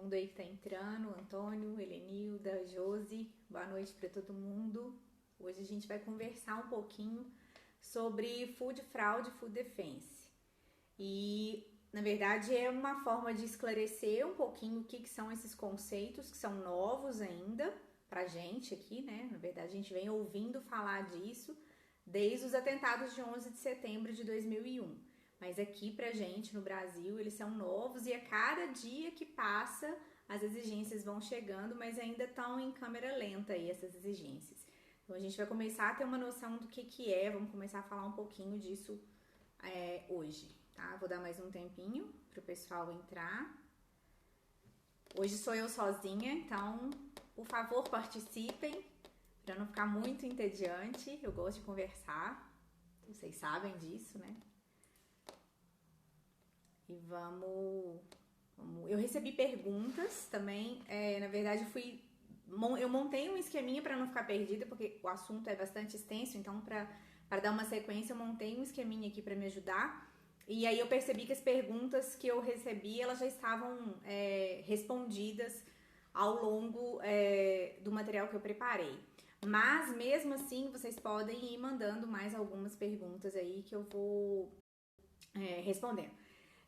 mundo aí que tá entrando, Antônio, Helenilda, Josi, boa noite para todo mundo. Hoje a gente vai conversar um pouquinho sobre food fraud e food defense. E, na verdade, é uma forma de esclarecer um pouquinho o que são esses conceitos que são novos ainda pra gente aqui, né? Na verdade, a gente vem ouvindo falar disso desde os atentados de 11 de setembro de 2001. Mas aqui pra gente, no Brasil, eles são novos e a cada dia que passa, as exigências vão chegando, mas ainda estão em câmera lenta aí, essas exigências. Então, a gente vai começar a ter uma noção do que é, vamos começar a falar um pouquinho disso hoje, tá? Vou dar mais um tempinho pro pessoal entrar. Hoje sou eu sozinha, então, por favor, participem, para não ficar muito entediante. Eu gosto de conversar, vocês sabem disso, né? E vamos... Eu recebi perguntas também, na verdade eu montei um esqueminha para não ficar perdida, porque o assunto é bastante extenso, então para dar uma sequência eu montei um esqueminha aqui para me ajudar. E aí eu percebi que as perguntas que eu recebi, elas já estavam respondidas ao longo do material que eu preparei. Mas mesmo assim, vocês podem ir mandando mais algumas perguntas aí que eu vou respondendo.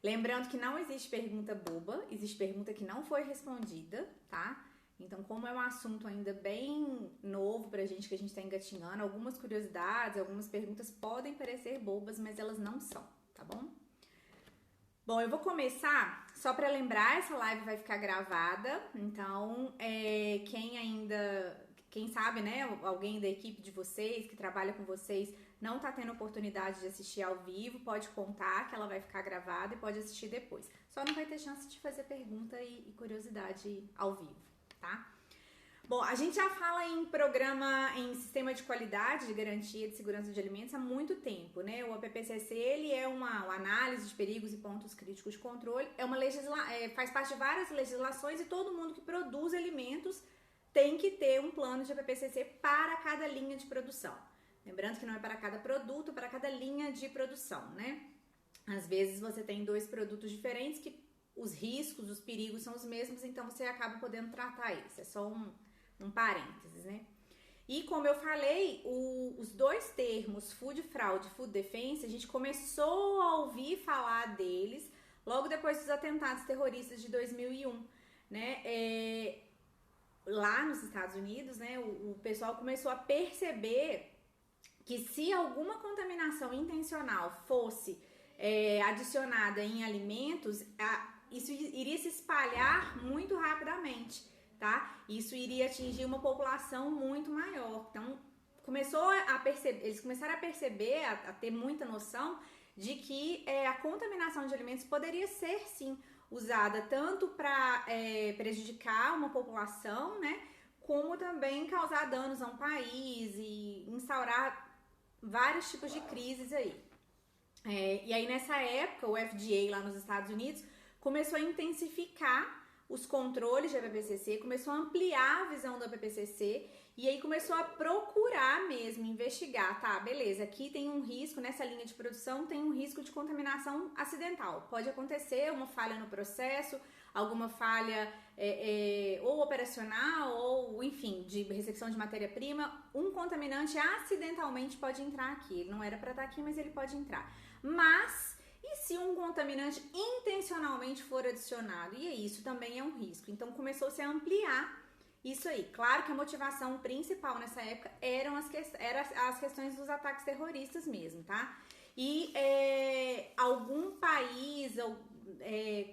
Lembrando que não existe pergunta boba, existe pergunta que não foi respondida, tá? Então, como é um assunto ainda bem novo pra gente, que a gente tá engatinhando, algumas curiosidades, algumas perguntas podem parecer bobas, mas elas não são, tá bom? Bom, eu vou começar, só pra lembrar, essa live vai ficar gravada, então, quem sabe, né, alguém da equipe de vocês, que trabalha com vocês, não tá tendo oportunidade de assistir ao vivo, pode contar que ela vai ficar gravada e pode assistir depois. Só não vai ter chance de fazer pergunta e curiosidade ao vivo, tá? Bom, a gente já fala em sistema de qualidade, de garantia de segurança de alimentos há muito tempo, né? O APPCC, ele é uma análise de perigos e pontos críticos de controle, faz parte de várias legislações e todo mundo que produz alimentos tem que ter um plano de APPCC para cada linha de produção. Lembrando que não é para cada produto, é para cada linha de produção, né? Às vezes você tem dois produtos diferentes que os riscos, os perigos são os mesmos, então você acaba podendo tratar eles. É só um parênteses, né? E como eu falei, os dois termos, food fraud e food defense, a gente começou a ouvir falar deles logo depois dos atentados terroristas de 2001, né? Lá nos Estados Unidos, né, o pessoal começou a perceber que se alguma contaminação intencional fosse adicionada em alimentos, isso iria se espalhar muito rapidamente, tá? Isso iria atingir uma população muito maior. Então, eles começaram a perceber, a ter muita noção de que a contaminação de alimentos poderia ser, sim, usada tanto para prejudicar uma população, né, como também causar danos a um país e instaurar vários tipos de crises aí. E aí nessa época o FDA lá nos Estados Unidos começou a intensificar os controles de APPCC, começou a ampliar a visão do APPCC e aí começou a procurar mesmo, investigar, tá, beleza, aqui tem um risco, nessa linha de produção tem um risco de contaminação acidental. Pode acontecer uma falha no processo, alguma falha ou operacional ou, enfim, de recepção de matéria-prima, um contaminante acidentalmente pode entrar aqui. Ele não era para estar aqui, mas ele pode entrar. Mas, e se um contaminante intencionalmente for adicionado? E isso também é um risco. Então, começou-se a ampliar isso aí. Claro que a motivação principal nessa época eram as questões dos ataques terroristas mesmo, tá? E algum país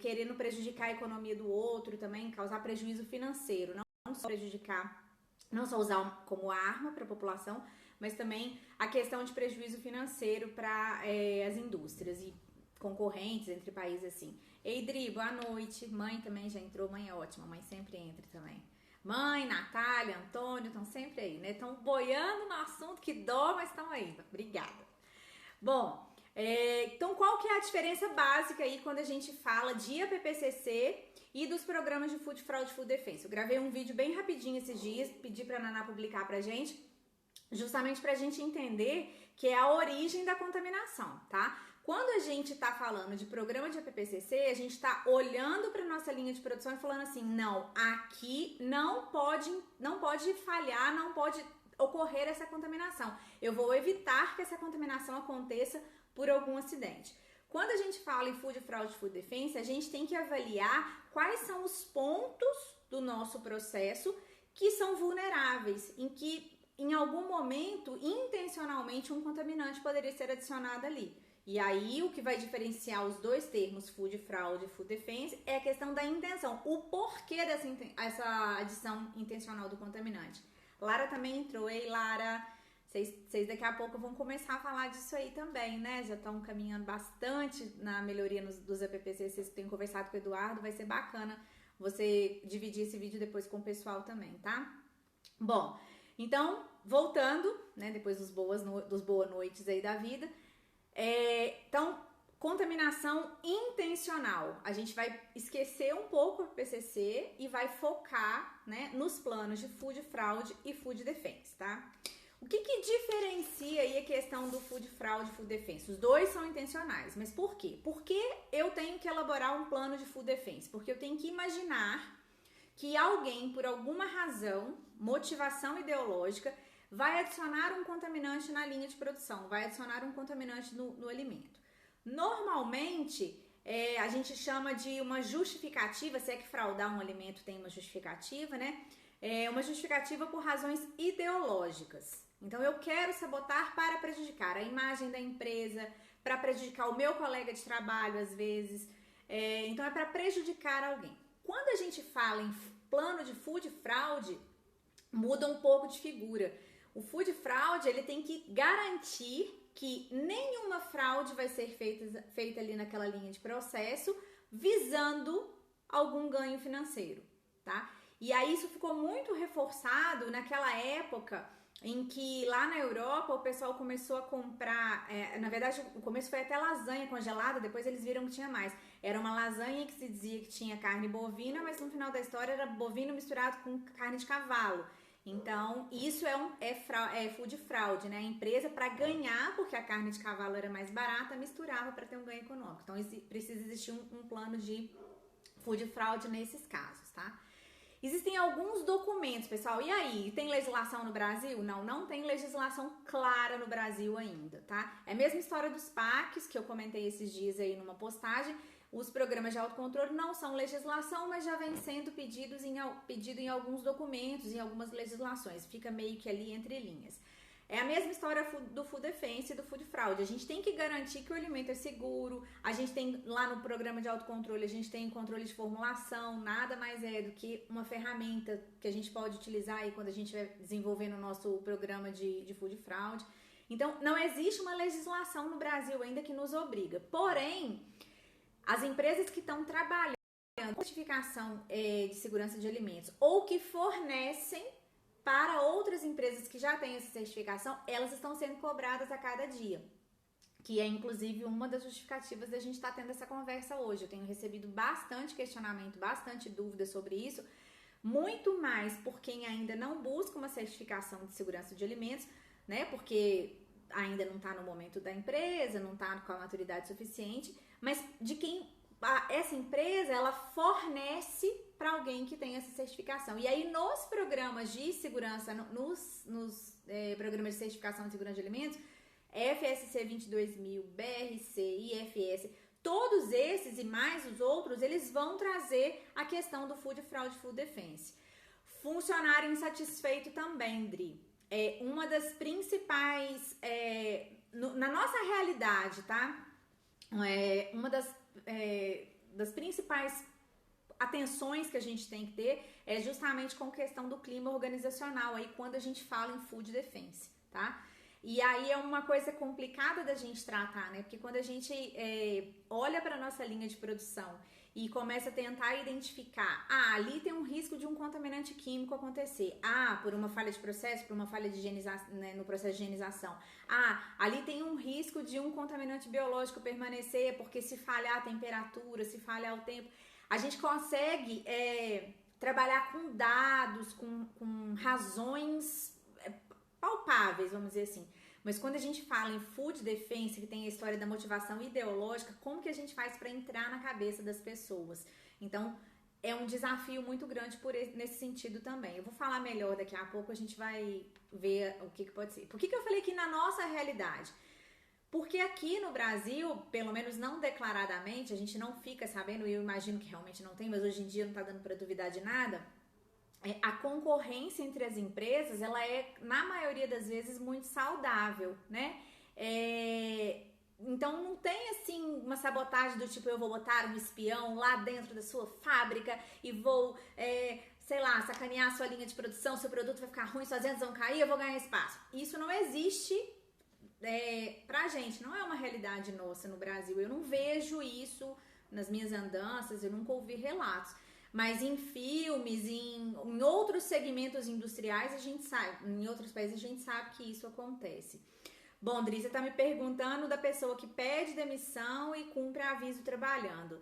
querendo prejudicar a economia do outro também, causar prejuízo financeiro, não só prejudicar, não só usar como arma para a população, mas também a questão de prejuízo financeiro para as indústrias e concorrentes entre países assim. Ei, Dri, boa noite. Mãe também já entrou, mãe é ótima, mãe sempre entra também. Mãe, Natália, Antônio, estão sempre aí, né? Estão boiando no assunto, que dó, mas estão aí. Obrigada. Bom, então qual que é a diferença básica aí quando a gente fala de APPCC e dos programas de Food Fraud e Food Defense? Eu gravei um vídeo bem rapidinho esses dias, pedi pra Naná publicar pra gente, justamente pra gente entender que é a origem da contaminação, tá? Quando a gente está falando de programa de APPCC, a gente está olhando para nossa linha de produção e falando assim, não, aqui não pode falhar, não pode ocorrer essa contaminação. Eu vou evitar que essa contaminação aconteça por algum acidente. Quando a gente fala em food fraud e food defense, a gente tem que avaliar quais são os pontos do nosso processo que são vulneráveis, em que em algum momento, intencionalmente, um contaminante poderia ser adicionado ali. E aí, o que vai diferenciar os dois termos, food fraud e food defense, é a questão da intenção, o porquê dessa adição intencional do contaminante. Lara também entrou. Ei, Lara, vocês daqui a pouco vão começar a falar disso aí também, né? Já estão caminhando bastante na melhoria dos APPCs, vocês têm conversado com o Eduardo, vai ser bacana você dividir esse vídeo depois com o pessoal também, tá? Bom, então, voltando, né, depois dos boa noites aí da vida, então, contaminação intencional. A gente vai esquecer um pouco o PCC e vai focar, né, nos planos de food fraud e food defense, tá? O que diferencia aí a questão do food fraud e food defense? Os dois são intencionais, mas por quê? Porque eu tenho que elaborar um plano de food defense, porque eu tenho que imaginar que alguém, por alguma razão, motivação ideológica, vai adicionar um contaminante na linha de produção, vai adicionar um contaminante no alimento. Normalmente, a gente chama de uma justificativa, se é que fraudar um alimento tem uma justificativa, né? Uma justificativa por razões ideológicas. Então, eu quero sabotar para prejudicar a imagem da empresa, para prejudicar o meu colega de trabalho, às vezes. Então, é para prejudicar alguém. Quando a gente fala em plano de food fraud, muda um pouco de figura. O food fraud, ele tem que garantir que nenhuma fraude vai ser feita ali naquela linha de processo, visando algum ganho financeiro, tá? E aí isso ficou muito reforçado naquela época em que lá na Europa o pessoal começou a comprar, na verdade o começo foi até lasanha congelada, depois eles viram que tinha mais. Era uma lasanha que se dizia que tinha carne bovina, mas no final da história era bovino misturado com carne de cavalo. Então, isso é food fraud, né? A empresa, para ganhar, porque a carne de cavalo era mais barata, misturava para ter um ganho econômico. Então, precisa existir um plano de food fraud nesses casos, tá? Existem alguns documentos, pessoal. E aí, tem legislação no Brasil? Não, não tem legislação clara no Brasil ainda, tá? É a mesma história dos PACs, que eu comentei esses dias aí numa postagem. Os programas de autocontrole não são legislação, mas já vem sendo pedido em alguns documentos, em algumas legislações. Fica meio que ali entre linhas. É a mesma história do food defense e do food fraud. A gente tem que garantir que o alimento é seguro. A gente tem lá no programa de autocontrole, a gente tem controle de formulação. Nada mais é do que uma ferramenta que a gente pode utilizar aí quando a gente estiver desenvolvendo o nosso programa de food fraud. Então, não existe uma legislação no Brasil ainda que nos obriga. Porém, as empresas que estão trabalhando com certificação de segurança de alimentos ou que fornecem para outras empresas que já têm essa certificação, elas estão sendo cobradas a cada dia. Que é, inclusive, uma das justificativas da gente estar tendo essa conversa hoje. Eu tenho recebido bastante questionamento, bastante dúvida sobre isso, muito mais por quem ainda não busca uma certificação de segurança de alimentos, né? Porque ainda não está no momento da empresa, não está com a maturidade suficiente, mas de quem essa empresa, ela fornece para alguém que tem essa certificação. E aí, nos programas de segurança, nos programas de certificação de segurança de alimentos, FSC 22000, BRC, IFS, todos esses e mais os outros, eles vão trazer a questão do food fraud e food defense. Funcionário insatisfeito também, Dri. É uma das principais, na nossa realidade, tá? Uma das principais atenções que a gente tem que ter é justamente com questão do clima organizacional aí quando a gente fala em food defense, tá? E aí é uma coisa complicada da gente tratar, né? Porque quando a gente olha para nossa linha de produção e começa a tentar identificar, ali tem um risco de um contaminante químico acontecer, por uma falha de processo, por uma falha de higienização, né, no processo de higienização, ali tem um risco de um contaminante biológico permanecer, porque se falhar a temperatura, se falhar o tempo, a gente consegue trabalhar com dados, com razões palpáveis, vamos dizer assim. Mas quando a gente fala em food defense, que tem a história da motivação ideológica, como que a gente faz para entrar na cabeça das pessoas? Então, é um desafio muito grande nesse sentido também. Eu vou falar melhor daqui a pouco, a gente vai ver o que pode ser. Por que eu falei que na nossa realidade? Porque aqui no Brasil, pelo menos não declaradamente, a gente não fica sabendo, e eu imagino que realmente não tem, mas hoje em dia não tá dando para duvidar de nada, a concorrência entre as empresas, ela é, na maioria das vezes, muito saudável, né? Então não tem assim uma sabotagem do tipo, eu vou botar um espião lá dentro da sua fábrica e vou, sei lá, sacanear a sua linha de produção, seu produto vai ficar ruim, suas vendas vão cair, eu vou ganhar espaço. Isso não existe pra gente, não é uma realidade nossa no Brasil. Eu não vejo isso nas minhas andanças, eu nunca ouvi relatos. Mas em filmes, em outros segmentos industriais, a gente sabe, em outros países a gente sabe que isso acontece. Bom, Dri, você tá me perguntando da pessoa que pede demissão e cumpre aviso trabalhando.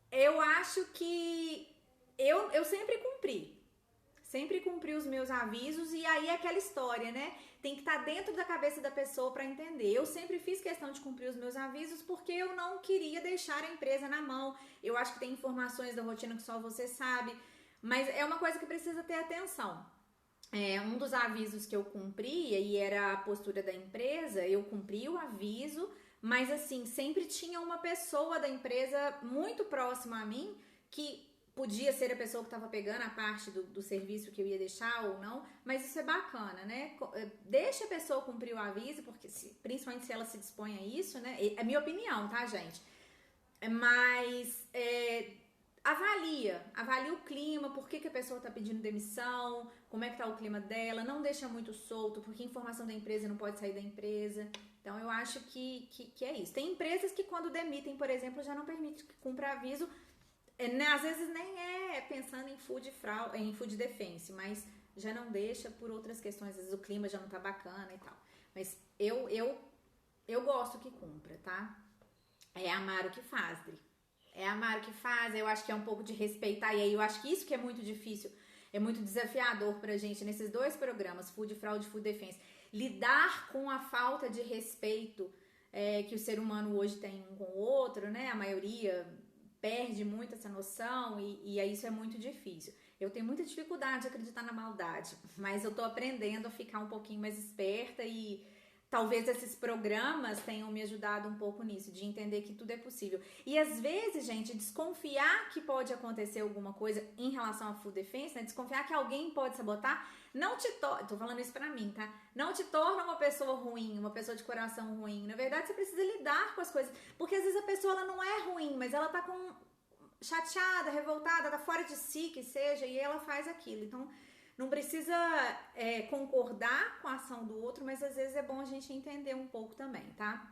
Eu acho que eu sempre cumpri os meus avisos, e aí é aquela história, né? Tem que estar dentro da cabeça da pessoa para entender. Eu sempre fiz questão de cumprir os meus avisos porque eu não queria deixar a empresa na mão. Eu acho que tem informações da rotina que só você sabe, mas é uma coisa que precisa ter atenção. Um dos avisos que eu cumpria, e era a postura da empresa, eu cumpri o aviso, mas assim, sempre tinha uma pessoa da empresa muito próxima a mim que podia ser a pessoa que estava pegando a parte do serviço que eu ia deixar ou não, mas isso é bacana, né? Deixa a pessoa cumprir o aviso, porque principalmente se ela se dispõe a isso, né? É minha opinião, tá, gente? Mas avalia o clima, por que a pessoa está pedindo demissão, como é que tá o clima dela, não deixa muito solto, porque a informação da empresa não pode sair da empresa. Então eu acho que é isso. Tem empresas que quando demitem, por exemplo, já não permite que cumpra aviso. Às vezes nem pensando em food defense, mas já não deixa por outras questões, às vezes o clima já não tá bacana e tal. Mas eu gosto que cumpra, tá? É amar o que faz, Dri. É amar o que faz, eu acho que é um pouco de respeitar, e aí eu acho que isso que é muito difícil, é muito desafiador pra gente nesses dois programas, Food Fraud e Food Defense, lidar com a falta de respeito que o ser humano hoje tem um com o outro, né? A maioria perde muito essa noção e aí isso é muito difícil. Eu tenho muita dificuldade de acreditar na maldade, mas eu tô aprendendo a ficar um pouquinho mais esperta e talvez esses programas tenham me ajudado um pouco nisso, de entender que tudo é possível. E às vezes, gente, desconfiar que pode acontecer alguma coisa em relação à food defense, né? Desconfiar que alguém pode sabotar, não te torna, tô falando isso pra mim, tá? Não te torna uma pessoa ruim, uma pessoa de coração ruim. Na verdade, você precisa lidar com as coisas, porque às vezes a pessoa ela não é ruim, mas ela tá chateada, revoltada, tá fora de si, que seja, e ela faz aquilo. Então, não precisa concordar com a ação do outro, mas às vezes é bom a gente entender um pouco também, tá?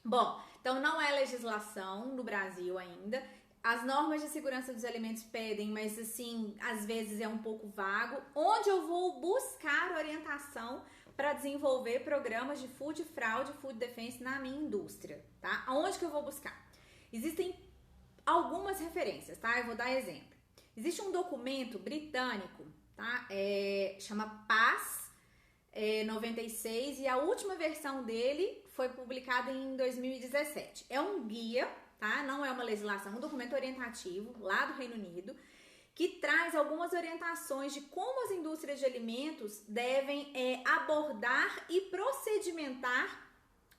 Bom, então não é legislação no Brasil ainda. As normas de segurança dos alimentos pedem, mas assim, às vezes é um pouco vago. Onde eu vou buscar orientação para desenvolver programas de food fraud e food defense na minha indústria, tá? Aonde que eu vou buscar? Existem algumas referências, tá? Eu vou dar exemplo. Existe um documento britânico, tá? Chama PAS 96 e a última versão dele foi publicada em 2017. É um guia, tá? Não é uma legislação, é um documento orientativo lá do Reino Unido que traz algumas orientações de como as indústrias de alimentos devem abordar e procedimentar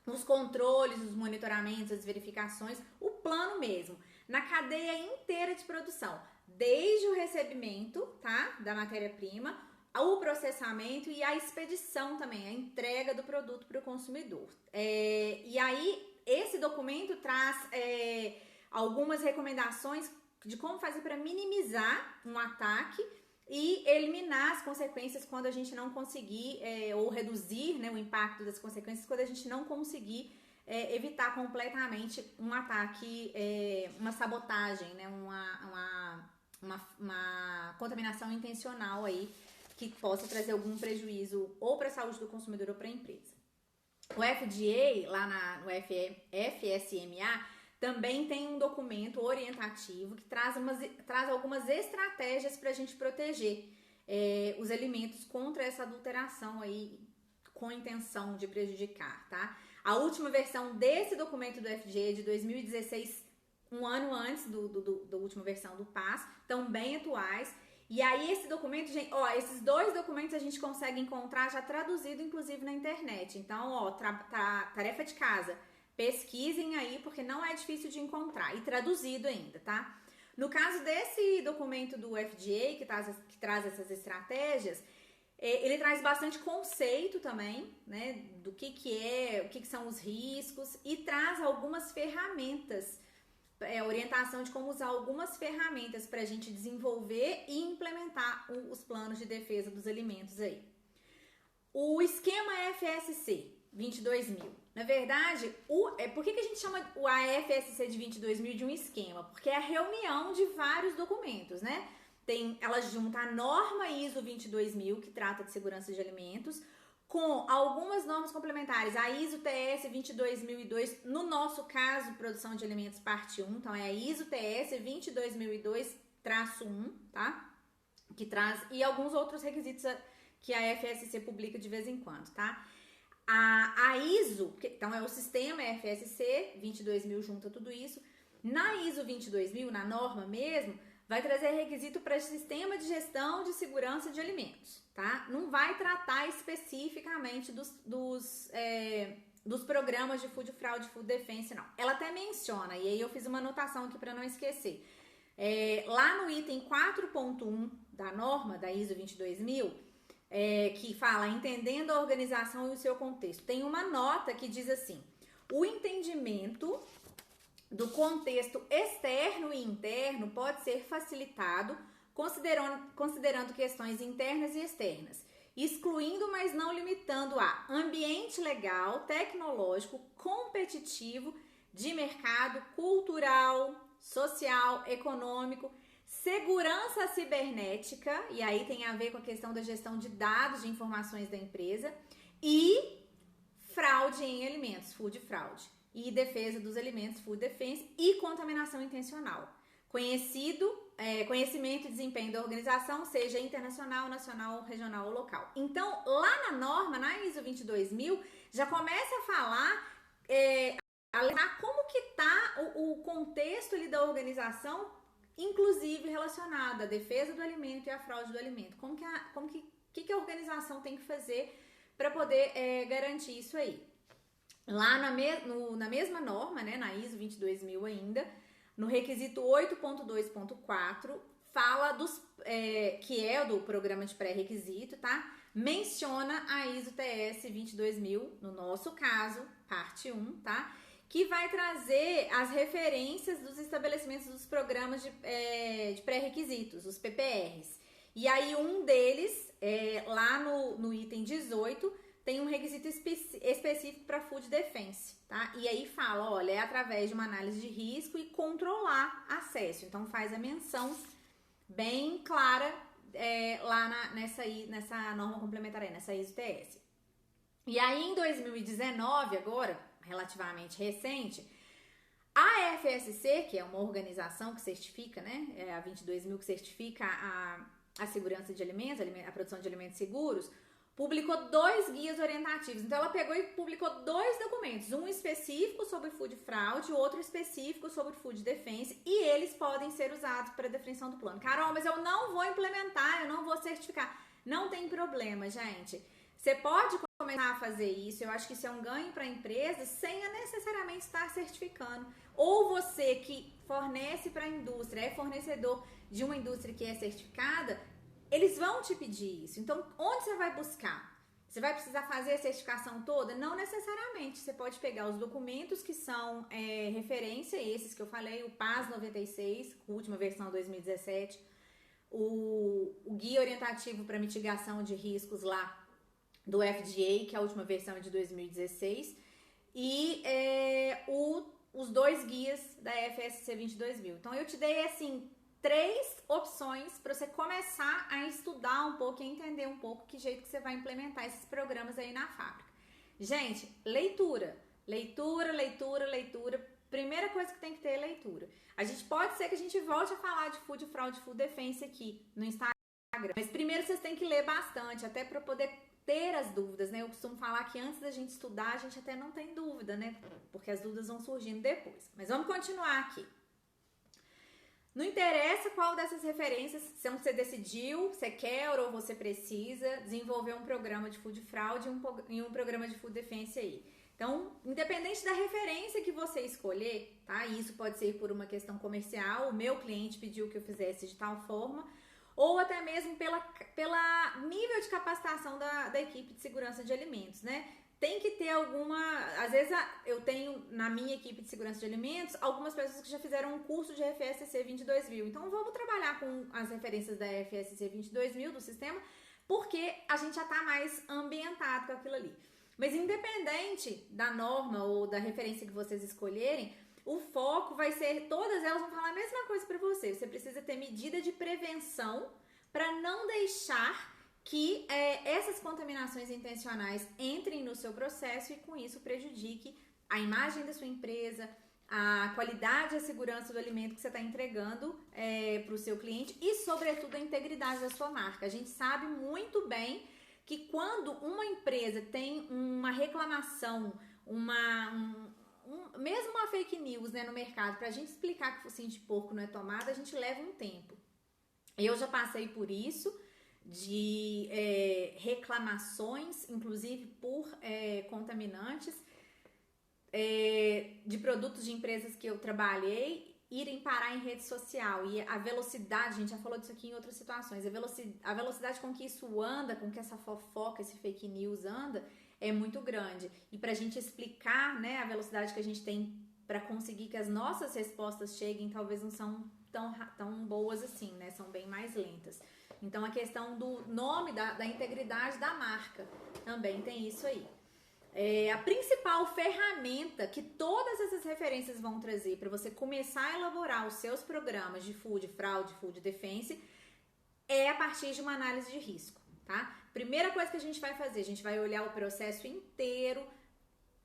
os controles, os monitoramentos, as verificações, o plano mesmo, na cadeia inteira de produção, desde o recebimento, tá, da matéria-prima, o processamento e a expedição também, a entrega do produto para o consumidor. E aí, esse documento traz algumas recomendações de como fazer para minimizar um ataque e eliminar as consequências quando a gente não conseguir, ou reduzir, né, o impacto das consequências quando a gente não conseguir evitar completamente um ataque, uma sabotagem, né, uma contaminação intencional aí que possa trazer algum prejuízo ou para a saúde do consumidor ou para a empresa. O FDA, lá no FSMA, também tem um documento orientativo que traz algumas estratégias para a gente proteger os alimentos contra essa adulteração aí, com intenção de prejudicar, tá? A última versão desse documento do FDA é de 2016, um ano antes da última versão do PAS, estão bem atuais. E aí esse documento, gente, ó, esses dois documentos a gente consegue encontrar já traduzido, inclusive, na internet. Então, ó, tarefa de casa, pesquisem aí, porque não é difícil de encontrar, e traduzido ainda, tá? No caso desse documento do FDA, que traz essas estratégias, ele traz bastante conceito também, né, do que é, o que são os riscos, e traz algumas ferramentas, orientação de como usar algumas ferramentas para a gente desenvolver e implementar os planos de defesa dos alimentos aí. O esquema FSC 22.000, na verdade, por que a gente chama o AFSC de 22.000 de um esquema? Porque é a reunião de vários documentos, né? Ela junta a norma ISO 22.000, que trata de segurança de alimentos, com algumas normas complementares, a ISO TS 22002, no nosso caso, produção de alimentos parte 1, então é a ISO TS 22002-1, tá? Que traz, e alguns outros requisitos que a FSC publica de vez em quando, tá? A ISO, então é o sistema FSC 22.000, junta tudo isso. Na ISO 22.000, na norma mesmo, vai trazer requisito para sistema de gestão de segurança de alimentos, tá? Não vai tratar especificamente dos programas de food fraud, food defense, não. Ela até menciona, e aí eu fiz uma anotação aqui para não esquecer. Lá no item 4.1 da norma, da ISO 22.000, que fala entendendo a organização e o seu contexto, tem uma nota que diz assim: o entendimento do contexto externo e interno pode ser facilitado considerando questões internas e externas, excluindo, mas não limitando a ambiente legal, tecnológico, competitivo, de mercado, cultural, social, econômico, segurança cibernética, e aí tem a ver com a questão da gestão de dados, de informações da empresa, e fraude em alimentos, food fraud, e defesa dos alimentos, food defense, e contaminação intencional. Conhecimento e desempenho da organização, seja internacional, nacional, regional ou local. Então, lá na norma, na ISO 22.000, já começa a falar, como que tá o contexto ali da organização, inclusive relacionado à defesa do alimento e à fraude do alimento. Como que a organização tem que fazer para poder garantir isso aí? Lá na mesma norma, né, na ISO 22.000 ainda, no requisito 8.2.4, fala que é do programa de pré-requisito, tá? Menciona a ISO TS 22.000, no nosso caso, parte 1, tá? Que vai trazer as referências dos estabelecimentos dos programas de pré-requisitos, os PPRs. E aí um deles, lá no item 18, tem um requisito específico para food defense, tá? E aí fala, olha, é através de uma análise de risco e controlar acesso. Então faz a menção bem clara lá nessa norma complementar aí, nessa ISO TS. E aí em 2019, agora, relativamente recente, a FSC, que é uma organização que certifica, né, a 22.000 que certifica a segurança de alimentos, a produção de alimentos seguros, publicou 2 guias orientativos. Então, ela pegou e publicou 2 documentos, um específico sobre food fraud e outro específico sobre food defense, e eles podem ser usados para a definição do plano. Carol, mas eu não vou implementar, eu não vou certificar. Não tem problema, gente. Você pode começar a fazer isso, eu acho que isso é um ganho para a empresa, sem necessariamente estar certificando. Ou você que fornece para a indústria, é fornecedor de uma indústria que é certificada, eles vão te pedir isso. Então, onde você vai buscar? Você vai precisar fazer a certificação toda? Não necessariamente. Você pode pegar os documentos que são referência, esses que eu falei, o PAS 96, última versão 2017, o Guia Orientativo para Mitigação de Riscos lá do FDA, que é a última versão é de 2016, e os 2 guias da FSC 22.000. Então, eu te dei, assim, 3 opções para você começar a estudar um pouco e entender um pouco que jeito que você vai implementar esses programas aí na fábrica. Gente, leitura. Primeira coisa que tem que ter é leitura. Pode ser que a gente volte a falar de food fraud, food defense aqui no Instagram, mas primeiro vocês têm que ler bastante, até para poder ter as dúvidas, né? Eu costumo falar que antes da gente estudar, a gente até não tem dúvida, né? Porque as dúvidas vão surgindo depois. Mas vamos continuar aqui. Não interessa qual dessas referências você decidiu, você quer ou você precisa desenvolver um programa de food fraud e um programa de food defense aí. Então, independente da referência que você escolher, tá? Isso pode ser por uma questão comercial, o meu cliente pediu que eu fizesse de tal forma, ou até mesmo pela nível de capacitação da equipe de segurança de alimentos, né? Tem que ter alguma... Às vezes eu tenho na minha equipe de segurança de alimentos algumas pessoas que já fizeram um curso de FSC 22000. Então vamos trabalhar com as referências da FSC 22000 do sistema, porque a gente já está mais ambientado com aquilo ali. Mas independente da norma ou da referência que vocês escolherem, o foco vai ser... Todas elas vão falar a mesma coisa para você. Você precisa ter medida de prevenção para não deixar que essas contaminações intencionais entrem no seu processo e com isso prejudique a imagem da sua empresa, a qualidade e a segurança do alimento que você está entregando para o seu cliente e, sobretudo, a integridade da sua marca. A gente sabe muito bem que quando uma empresa tem uma reclamação, mesmo uma fake news, né, no mercado, para a gente explicar que focinho de porco não é tomada, a gente leva um tempo. Eu já passei por isso, de reclamações, inclusive por contaminantes, de produtos de empresas que eu trabalhei, irem parar em rede social. E a velocidade, a gente já falou disso aqui em outras situações, a velocidade com que isso anda, com que essa fofoca, esse fake news anda, é muito grande. E pra gente explicar, né, a velocidade que a gente tem para conseguir que as nossas respostas cheguem, talvez não são tão boas assim, né? São bem mais lentas. Então, a questão do nome, da integridade da marca, também tem isso aí. A principal ferramenta que todas essas referências vão trazer para você começar a elaborar os seus programas de food fraud, food defense, é a partir de uma análise de risco, tá? Primeira coisa que a gente vai fazer, a gente vai olhar o processo inteiro,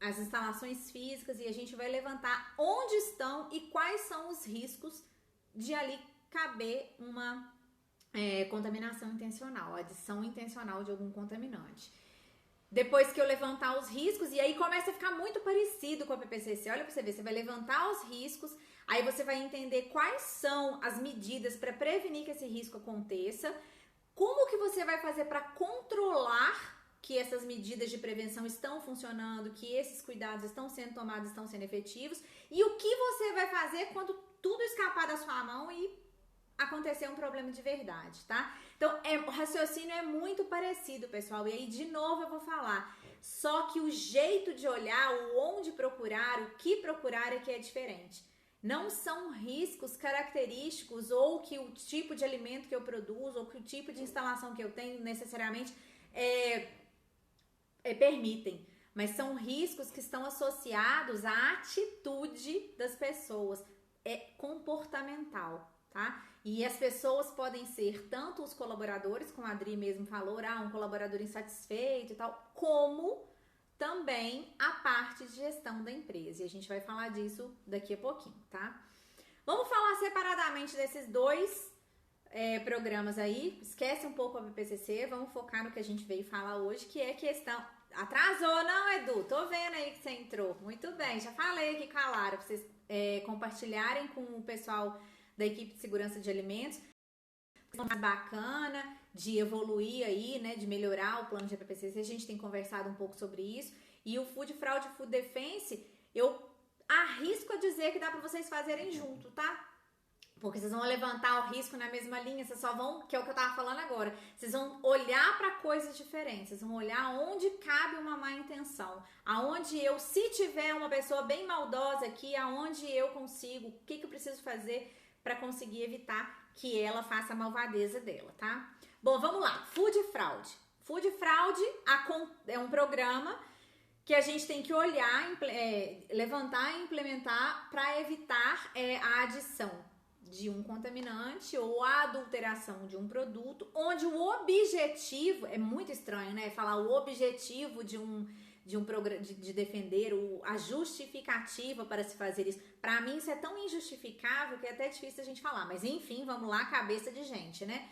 as instalações físicas, e a gente vai levantar onde estão e quais são os riscos de ali caber uma contaminação intencional, adição intencional de algum contaminante. Depois que eu levantar os riscos, e aí começa a ficar muito parecido com a PPCC, olha pra você ver, você vai levantar os riscos, aí você vai entender quais são as medidas para prevenir que esse risco aconteça, como que você vai fazer para controlar que essas medidas de prevenção estão funcionando, que esses cuidados estão sendo tomados, estão sendo efetivos, e o que você vai fazer quando tudo escapar da sua mão e acontecer um problema de verdade, tá? Então, o raciocínio é muito parecido, pessoal, e aí de novo eu vou falar, só que o jeito de olhar, o onde procurar, o que procurar é que é diferente. Não são riscos característicos ou que o tipo de alimento que eu produzo ou que o tipo de instalação que eu tenho necessariamente permitem, mas são riscos que estão associados à atitude das pessoas, comportamental, tá? E as pessoas podem ser tanto os colaboradores, como a Adri mesmo falou, um colaborador insatisfeito e tal, como também a parte de gestão da empresa. E a gente vai falar disso daqui a pouquinho, tá? Vamos falar separadamente desses dois programas aí. Esquece um pouco a BPCC, vamos focar no que a gente veio falar hoje, que é questão... Atrasou, não, Edu? Tô vendo aí que você entrou. Muito bem, já falei aqui com a Lara, pra vocês compartilharem com o pessoal da equipe de segurança de alimentos. Mais bacana de evoluir aí, né, de melhorar o plano de PPCC. A gente tem conversado um pouco sobre isso. E o Food Fraud e Food Defense, eu arrisco a dizer que dá para vocês fazerem junto, tá? Porque vocês vão levantar o risco na mesma linha, vocês só vão, que é o que eu tava falando agora, vocês vão olhar para coisas diferentes, vocês vão olhar onde cabe uma má intenção, aonde eu, se tiver uma pessoa bem maldosa aqui, aonde eu consigo, o que eu preciso fazer para conseguir evitar que ela faça a malvadeza dela, tá? Bom, vamos lá. Food Fraud. Food Fraud é um programa que a gente tem que olhar, levantar e implementar para evitar a adição de um contaminante ou a adulteração de um produto, onde o objetivo, é muito estranho, né? Falar o objetivo de defender, a justificativa para se fazer isso. Para mim isso é tão injustificável que é até difícil a gente falar, mas enfim, vamos lá, cabeça de gente, né?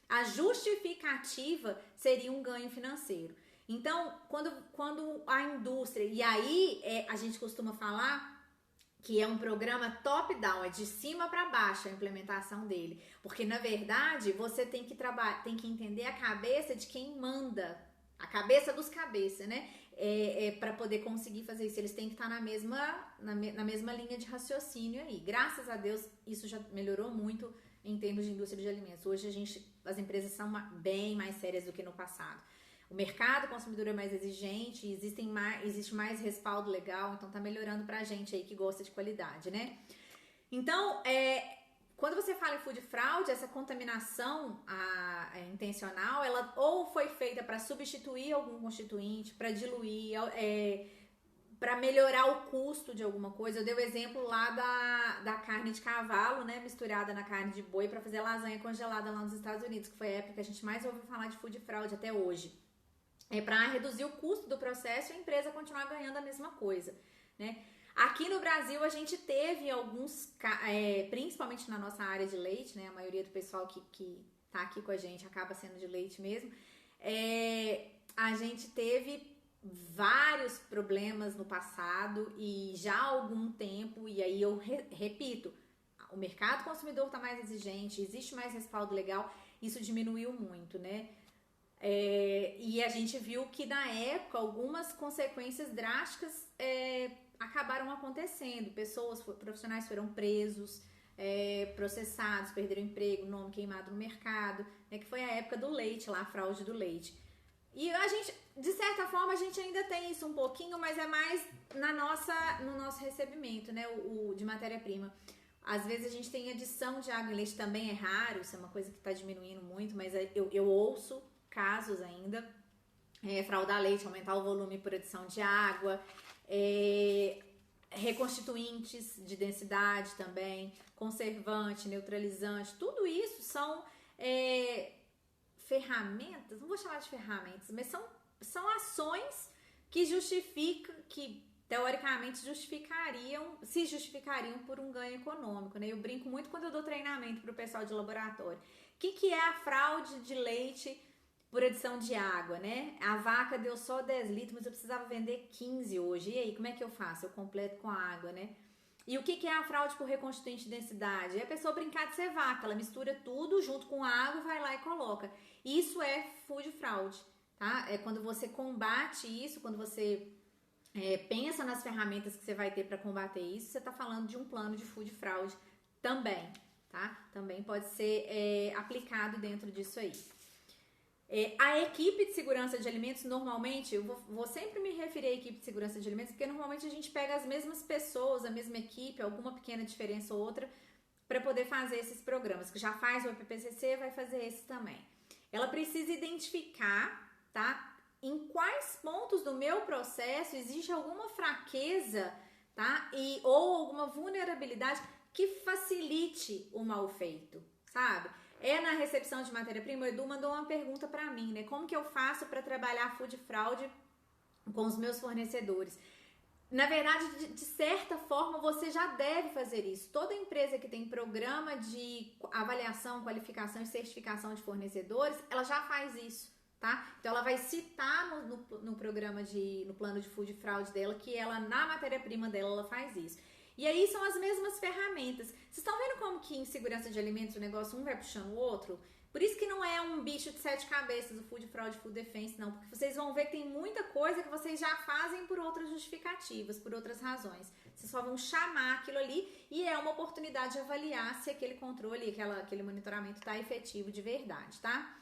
A justificativa seria um ganho financeiro. Então, quando a indústria, e aí a gente costuma falar que é um programa top-down, é de cima para baixo a implementação dele, porque na verdade você tem que entender a cabeça de quem manda, a cabeça dos cabeças, né? Para poder conseguir fazer isso, eles têm que estar na mesma linha de raciocínio aí. Graças a Deus isso já melhorou muito em termos de indústria de alimentos. Hoje as empresas são bem mais sérias do que no passado. O mercado consumidor é mais exigente, existe mais respaldo legal, então tá melhorando pra gente aí que gosta de qualidade, né? Então, quando você fala em food fraud, essa contaminação intencional, ela ou foi feita para substituir algum constituinte, para diluir, para melhorar o custo de alguma coisa. Eu dei o exemplo lá da carne de cavalo, né, misturada na carne de boi para fazer lasanha congelada lá nos Estados Unidos, que foi a época que a gente mais ouviu falar de food fraud até hoje. Para reduzir o custo do processo e a empresa continuar ganhando a mesma coisa, né? Aqui no Brasil a gente teve alguns, principalmente na nossa área de leite, né? A maioria do pessoal que tá aqui com a gente acaba sendo de leite mesmo. A gente teve vários problemas no passado e já há algum tempo, e aí eu repito, o mercado consumidor tá mais exigente, existe mais respaldo legal, isso diminuiu muito, né? E a gente viu que na época algumas consequências drásticas acabaram acontecendo. Profissionais foram presos, processados, perderam emprego, nome queimado no mercado, né, que foi a época do leite, lá, a fraude do leite. E a gente, de certa forma, a gente ainda tem isso um pouquinho, mas é mais no nosso recebimento, né, o de matéria-prima. Às vezes a gente tem adição de água em leite, também é raro, isso é uma coisa que está diminuindo muito, mas eu ouço casos ainda, fraudar leite, aumentar o volume por adição de água, reconstituintes de densidade também, conservante, neutralizante, tudo isso são ferramentas, não vou chamar de ferramentas, mas são ações que teoricamente se justificariam por um ganho econômico, né? Eu brinco muito quando eu dou treinamento para o pessoal de laboratório. O que é a fraude de leite por adição de água, né? A vaca deu só 10 litros, mas eu precisava vender 15 hoje. E aí, como é que eu faço? Eu completo com a água, né? E o que é a fraude por reconstituinte de densidade? É a pessoa brincar de ser vaca, ela mistura tudo junto com a água, vai lá e coloca. Isso é food fraud, tá? É quando você combate isso, quando você pensa nas ferramentas que você vai ter para combater isso, você está falando de um plano de food fraud também, tá? Também pode ser aplicado dentro disso aí. A equipe de segurança de alimentos, normalmente, eu vou sempre me referir à equipe de segurança de alimentos, porque normalmente a gente pega as mesmas pessoas, a mesma equipe, alguma pequena diferença ou outra, para poder fazer esses programas, que já faz o EPPCC, vai fazer esse também. Ela precisa identificar, tá? Em quais pontos do meu processo existe alguma fraqueza, tá? Ou alguma vulnerabilidade que facilite o mal feito, sabe? Na recepção de matéria-prima, o Edu mandou uma pergunta para mim, né? Como que eu faço para trabalhar food fraud com os meus fornecedores? Na verdade, de certa forma, você já deve fazer isso. Toda empresa que tem programa de avaliação, qualificação e certificação de fornecedores, ela já faz isso, tá? Então, ela vai citar no programa no plano de food fraud dela, que ela, na matéria-prima dela, ela faz isso. E aí são as mesmas ferramentas. Vocês estão vendo como que em segurança de alimentos o negócio um vai puxando o outro? Por isso que não é um bicho de 7 cabeças, o food fraud e food defense, não. Porque vocês vão ver que tem muita coisa que vocês já fazem por outras justificativas, por outras razões. Vocês só vão chamar aquilo ali e é uma oportunidade de avaliar se aquele controle, aquele monitoramento está efetivo de verdade, tá?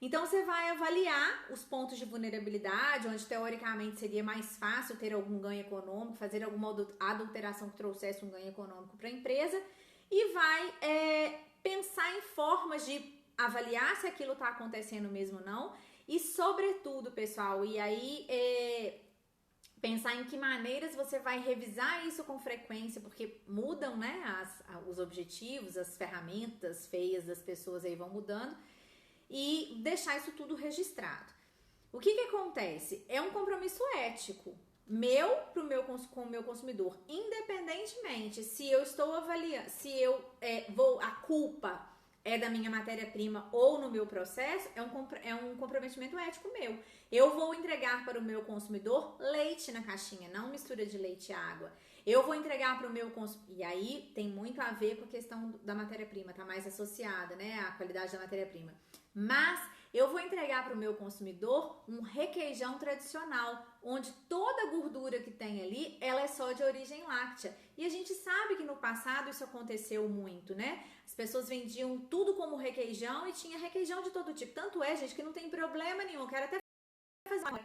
Então, você vai avaliar os pontos de vulnerabilidade, onde teoricamente seria mais fácil ter algum ganho econômico, fazer alguma adulteração que trouxesse um ganho econômico para a empresa e vai pensar em formas de avaliar se aquilo está acontecendo mesmo ou não e, sobretudo, pessoal, e aí pensar em que maneiras você vai revisar isso com frequência, porque mudam, né, os objetivos, as ferramentas feias das pessoas aí vão mudando, e deixar isso tudo registrado. O que acontece? É um compromisso ético com o meu consumidor, independentemente se eu estou avaliando, se a culpa é da minha matéria-prima ou no meu processo, é um compromisso comprometimento ético meu. Eu vou entregar para o meu consumidor leite na caixinha, não mistura de leite e água. Eu vou entregar para o meu consumidor. E aí tem muito a ver com a questão da matéria-prima, tá mais associada, né? A qualidade da matéria-prima. Mas eu vou entregar para o meu consumidor um requeijão tradicional, onde toda a gordura que tem ali, ela é só de origem láctea. E a gente sabe que no passado isso aconteceu muito, né? As pessoas vendiam tudo como requeijão e tinha requeijão de todo tipo. Tanto é, gente, que não tem problema nenhum. Eu quero até fazer uma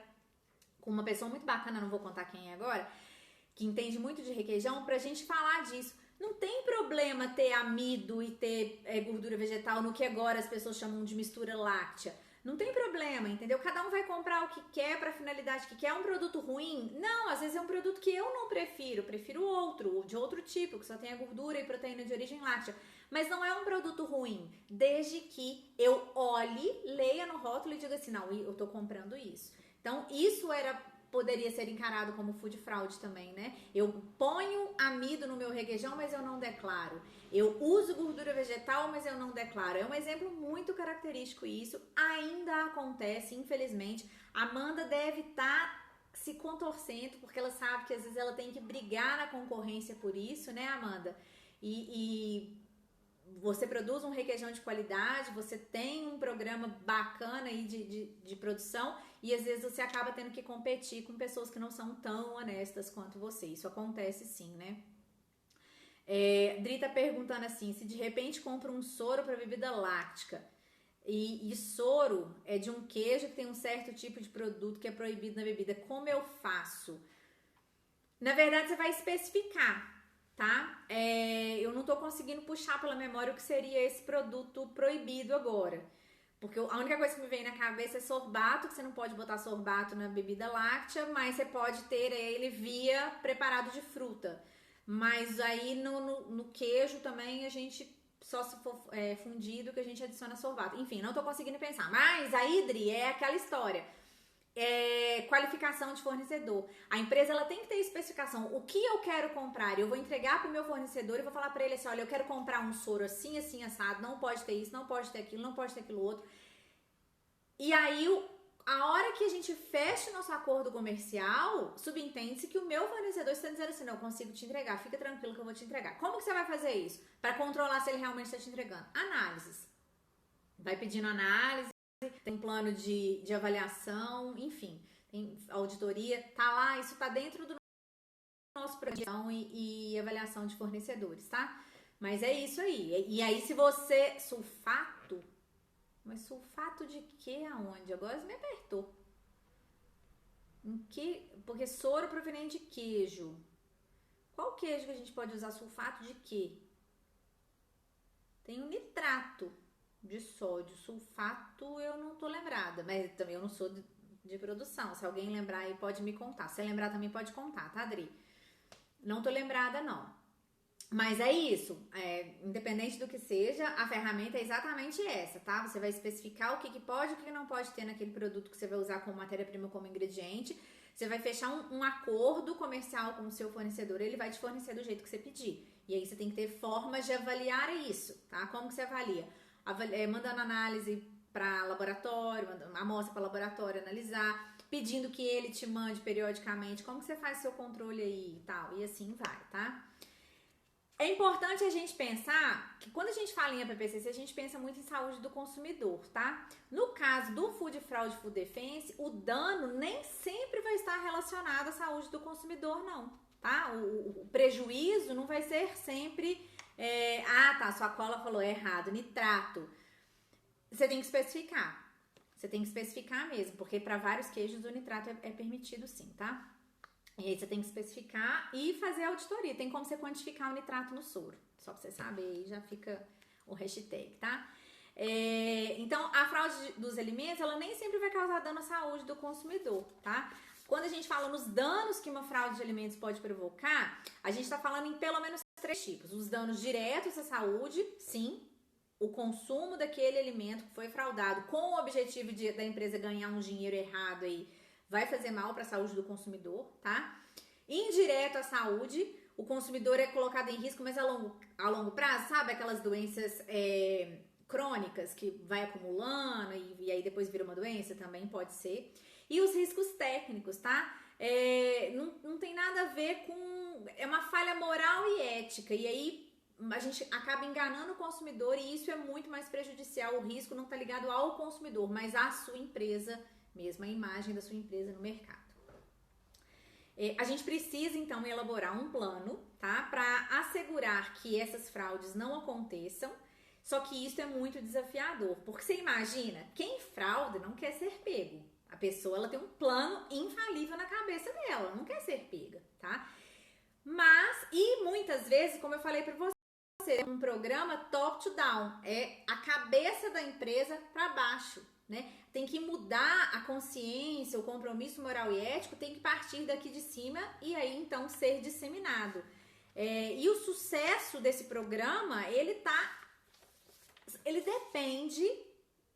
com uma pessoa muito bacana, não vou contar quem é agora, que entende muito de requeijão, pra gente falar disso. Não tem problema ter amido e ter gordura vegetal no que agora as pessoas chamam de mistura láctea. Não tem problema, entendeu? Cada um vai comprar o que quer pra finalidade que quer. É um produto ruim? Não, às vezes é um produto que eu não prefiro. Prefiro outro, de outro tipo, que só tenha gordura e proteína de origem láctea. Mas não é um produto ruim, desde que eu olhe, leia no rótulo e diga assim, não, eu tô comprando isso. Então, isso poderia ser encarado como food fraud também, né? Eu ponho amido no meu requeijão, mas eu não declaro. Eu uso gordura vegetal, mas eu não declaro. É um exemplo muito característico isso. Ainda acontece, infelizmente. A Amanda deve estar se contorcendo, porque ela sabe que às vezes ela tem que brigar na concorrência por isso, né, Amanda? E você produz um requeijão de qualidade, você tem um programa bacana aí de produção e às vezes você acaba tendo que competir com pessoas que não são tão honestas quanto você. Isso acontece sim, né? Dri tá perguntando assim, se de repente compra um soro para bebida láctea e soro é de um queijo que tem um certo tipo de produto que é proibido na bebida, como eu faço? Na verdade, você vai especificar, tá? Eu não tô conseguindo puxar pela memória o que seria esse produto proibido agora. Porque a única coisa que me vem na cabeça é sorbato, que você não pode botar sorbato na bebida láctea, mas você pode ter ele via preparado de fruta. Mas aí no queijo também a gente, só se for fundido, que a gente adiciona sorbato. Enfim, não tô conseguindo pensar. Mas a Idri é aquela história. Qualificação de fornecedor. A empresa ela tem que ter especificação. O que eu quero comprar? Eu vou entregar para o meu fornecedor e vou falar para ele assim: olha, eu quero comprar um soro assim, assim, assado. Não pode ter isso, não pode ter aquilo, não pode ter aquilo outro. E aí, a hora que a gente fecha o nosso acordo comercial, subentende-se que o meu fornecedor está dizendo assim: não, eu consigo te entregar, fica tranquilo que eu vou te entregar. Como que você vai fazer isso? Para controlar se ele realmente está te entregando? Análises. Vai pedindo análise. Tem plano de avaliação, enfim, tem auditoria, tá lá, isso tá dentro do nosso programa e avaliação de fornecedores, tá? Mas é isso aí. E aí, se você... Sulfato? Mas sulfato de que aonde? Agora você me apertou. Porque soro proveniente de queijo. Qual queijo que a gente pode usar sulfato de quê? Tem o nitrato de sódio, sulfato eu não tô lembrada, mas também eu não sou de produção, se alguém lembrar aí pode me contar, se lembrar também pode contar, tá, Adri? Não tô lembrada não, mas é isso, independente do que seja, a ferramenta é exatamente essa, tá? Você vai especificar o que pode e o que não pode ter naquele produto que você vai usar como matéria-prima, como ingrediente. Você vai fechar um acordo comercial com o seu fornecedor, ele vai te fornecer do jeito que você pedir, e aí você tem que ter formas de avaliar isso, tá? Como que você avalia? Mandando análise para laboratório, mandando amostra para laboratório analisar, pedindo que ele te mande periodicamente como que você faz seu controle aí e tal, e assim vai, tá? É importante a gente pensar que quando a gente fala em APPCC, a gente pensa muito em saúde do consumidor, tá? No caso do Food Fraud Food Defense, o dano nem sempre vai estar relacionado à saúde do consumidor, não, tá? O prejuízo não vai ser sempre... sua cola falou errado, nitrato. Você tem que especificar. Você tem que especificar mesmo, porque para vários queijos o nitrato é permitido sim, tá? E aí você tem que especificar e fazer a auditoria. Tem como você quantificar o nitrato no soro. Só pra você saber, aí já fica o hashtag, tá? Então, a fraude dos alimentos, ela nem sempre vai causar dano à saúde do consumidor, tá? Quando a gente fala nos danos que uma fraude de alimentos pode provocar, a gente tá falando em pelo menos 3 tipos. Os danos diretos à saúde, sim. O consumo daquele alimento que foi fraudado com o objetivo da empresa ganhar um dinheiro errado aí, vai fazer mal para a saúde do consumidor, tá? Indireto à saúde, o consumidor é colocado em risco, mas a longo prazo, sabe? Aquelas doenças crônicas, que vai acumulando e aí depois vira uma doença, também pode ser. E os riscos técnicos, tá? Não tem nada a ver com... É uma falha moral e ética, e aí a gente acaba enganando o consumidor e isso é muito mais prejudicial. O risco não está ligado ao consumidor, mas à sua empresa mesmo, a imagem da sua empresa no mercado. A gente precisa, então, elaborar um plano, tá? Para assegurar que essas fraudes não aconteçam, só que isso é muito desafiador, porque você imagina, quem frauda não quer ser pego. A pessoa, ela tem um plano infalível na cabeça dela, não quer ser pega, tá? Mas, e muitas vezes, como eu falei para você, um programa top to down, é a cabeça da empresa para baixo, né? Tem que mudar a consciência, o compromisso moral e ético tem que partir daqui de cima e aí então ser disseminado. E o sucesso desse programa, ele depende,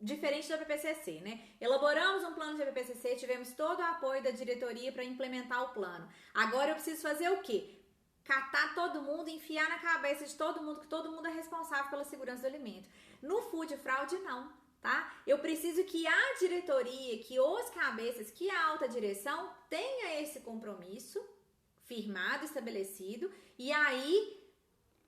diferente da BPCC, né? Elaboramos um plano de BPCC, tivemos todo o apoio da diretoria para implementar o plano. Agora eu preciso fazer o quê? Catar todo mundo, enfiar na cabeça de todo mundo que todo mundo é responsável pela segurança do alimento. No food fraud, não, tá? Eu preciso que a diretoria, que os cabeças, que a alta direção tenha esse compromisso firmado, estabelecido, e aí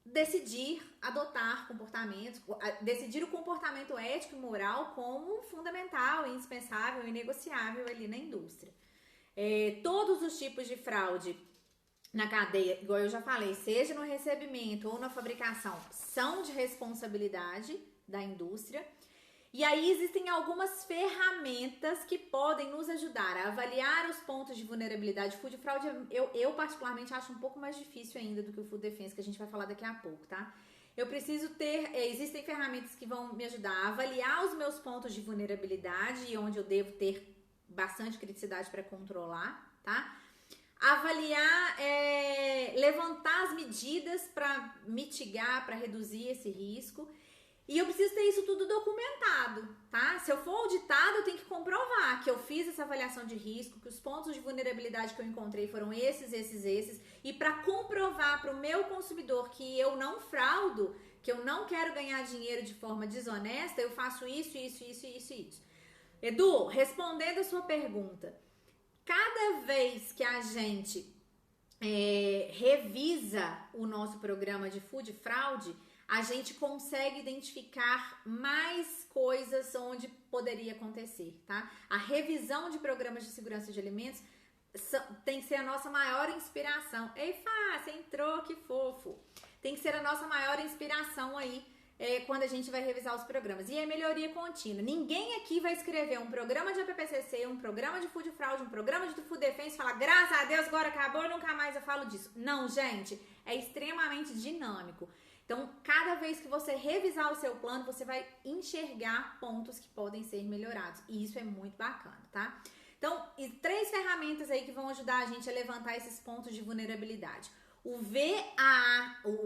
decidir adotar comportamentos, decidir o comportamento ético e moral como fundamental, indispensável e negociável ali na indústria. Todos os tipos de fraude na cadeia, igual eu já falei, seja no recebimento ou na fabricação, são de responsabilidade da indústria. E aí existem algumas ferramentas que podem nos ajudar a avaliar os pontos de vulnerabilidade. Food fraud, eu particularmente acho um pouco mais difícil ainda do que o food defense, que a gente vai falar daqui a pouco, tá? Eu preciso existem ferramentas que vão me ajudar a avaliar os meus pontos de vulnerabilidade e onde eu devo ter bastante criticidade para controlar, tá? Avaliar, levantar as medidas para mitigar, para reduzir esse risco. E eu preciso ter isso tudo documentado, tá? Se eu for auditado, eu tenho que comprovar que eu fiz essa avaliação de risco, que os pontos de vulnerabilidade que eu encontrei foram esses. E para comprovar para o meu consumidor que eu não fraudo, que eu não quero ganhar dinheiro de forma desonesta, eu faço isso. Edu, respondendo a sua pergunta, cada vez que a gente revisa o nosso programa de food fraud, a gente consegue identificar mais coisas onde poderia acontecer, tá? A revisão de programas de segurança de alimentos tem que ser a nossa maior inspiração. Ei, Fá, você entrou, que fofo! Tem que ser a nossa maior inspiração aí quando a gente vai revisar os programas. E é melhoria contínua. Ninguém aqui vai escrever um programa de APPCC, um programa de food fraud, um programa de food defense e falar, graças a Deus, agora acabou, nunca mais eu falo disso. Não, gente, é extremamente dinâmico. Então, cada vez que você revisar o seu plano, você vai enxergar pontos que podem ser melhorados. E isso é muito bacana, tá? Então, 3 ferramentas aí que vão ajudar a gente a levantar esses pontos de vulnerabilidade. O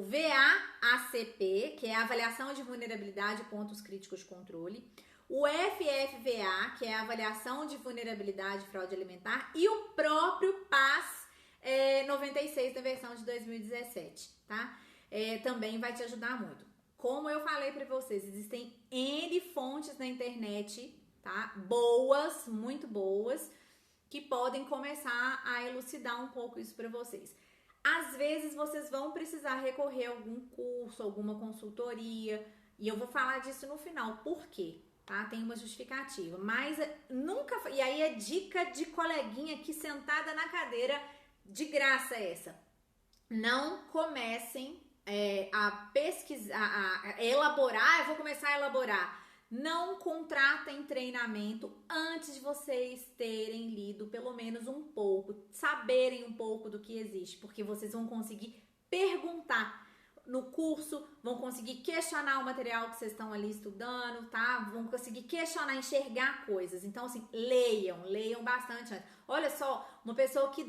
VAACP, que é a avaliação de vulnerabilidade e pontos críticos de controle. O FFVA, que é a avaliação de vulnerabilidade e fraude alimentar. E o próprio PAS 96 da versão de 2017, tá? Também vai te ajudar muito. Como eu falei para vocês, existem N fontes na internet, tá? Boas, muito boas, que podem começar a elucidar um pouco isso para vocês. Às vezes vocês vão precisar recorrer a algum curso, alguma consultoria, e eu vou falar disso no final. Por quê? Tá? Tem uma justificativa, mas nunca... E aí é dica de coleguinha aqui sentada na cadeira, de graça essa. Não comecem a pesquisar, a elaborar, eu vou começar a elaborar. Não contratem treinamento antes de vocês terem lido pelo menos um pouco, saberem um pouco do que existe, porque vocês vão conseguir perguntar no curso, vão conseguir questionar o material que vocês estão ali estudando, tá? Vão conseguir questionar, enxergar coisas. Então, assim, leiam bastante antes. Olha só, uma pessoa que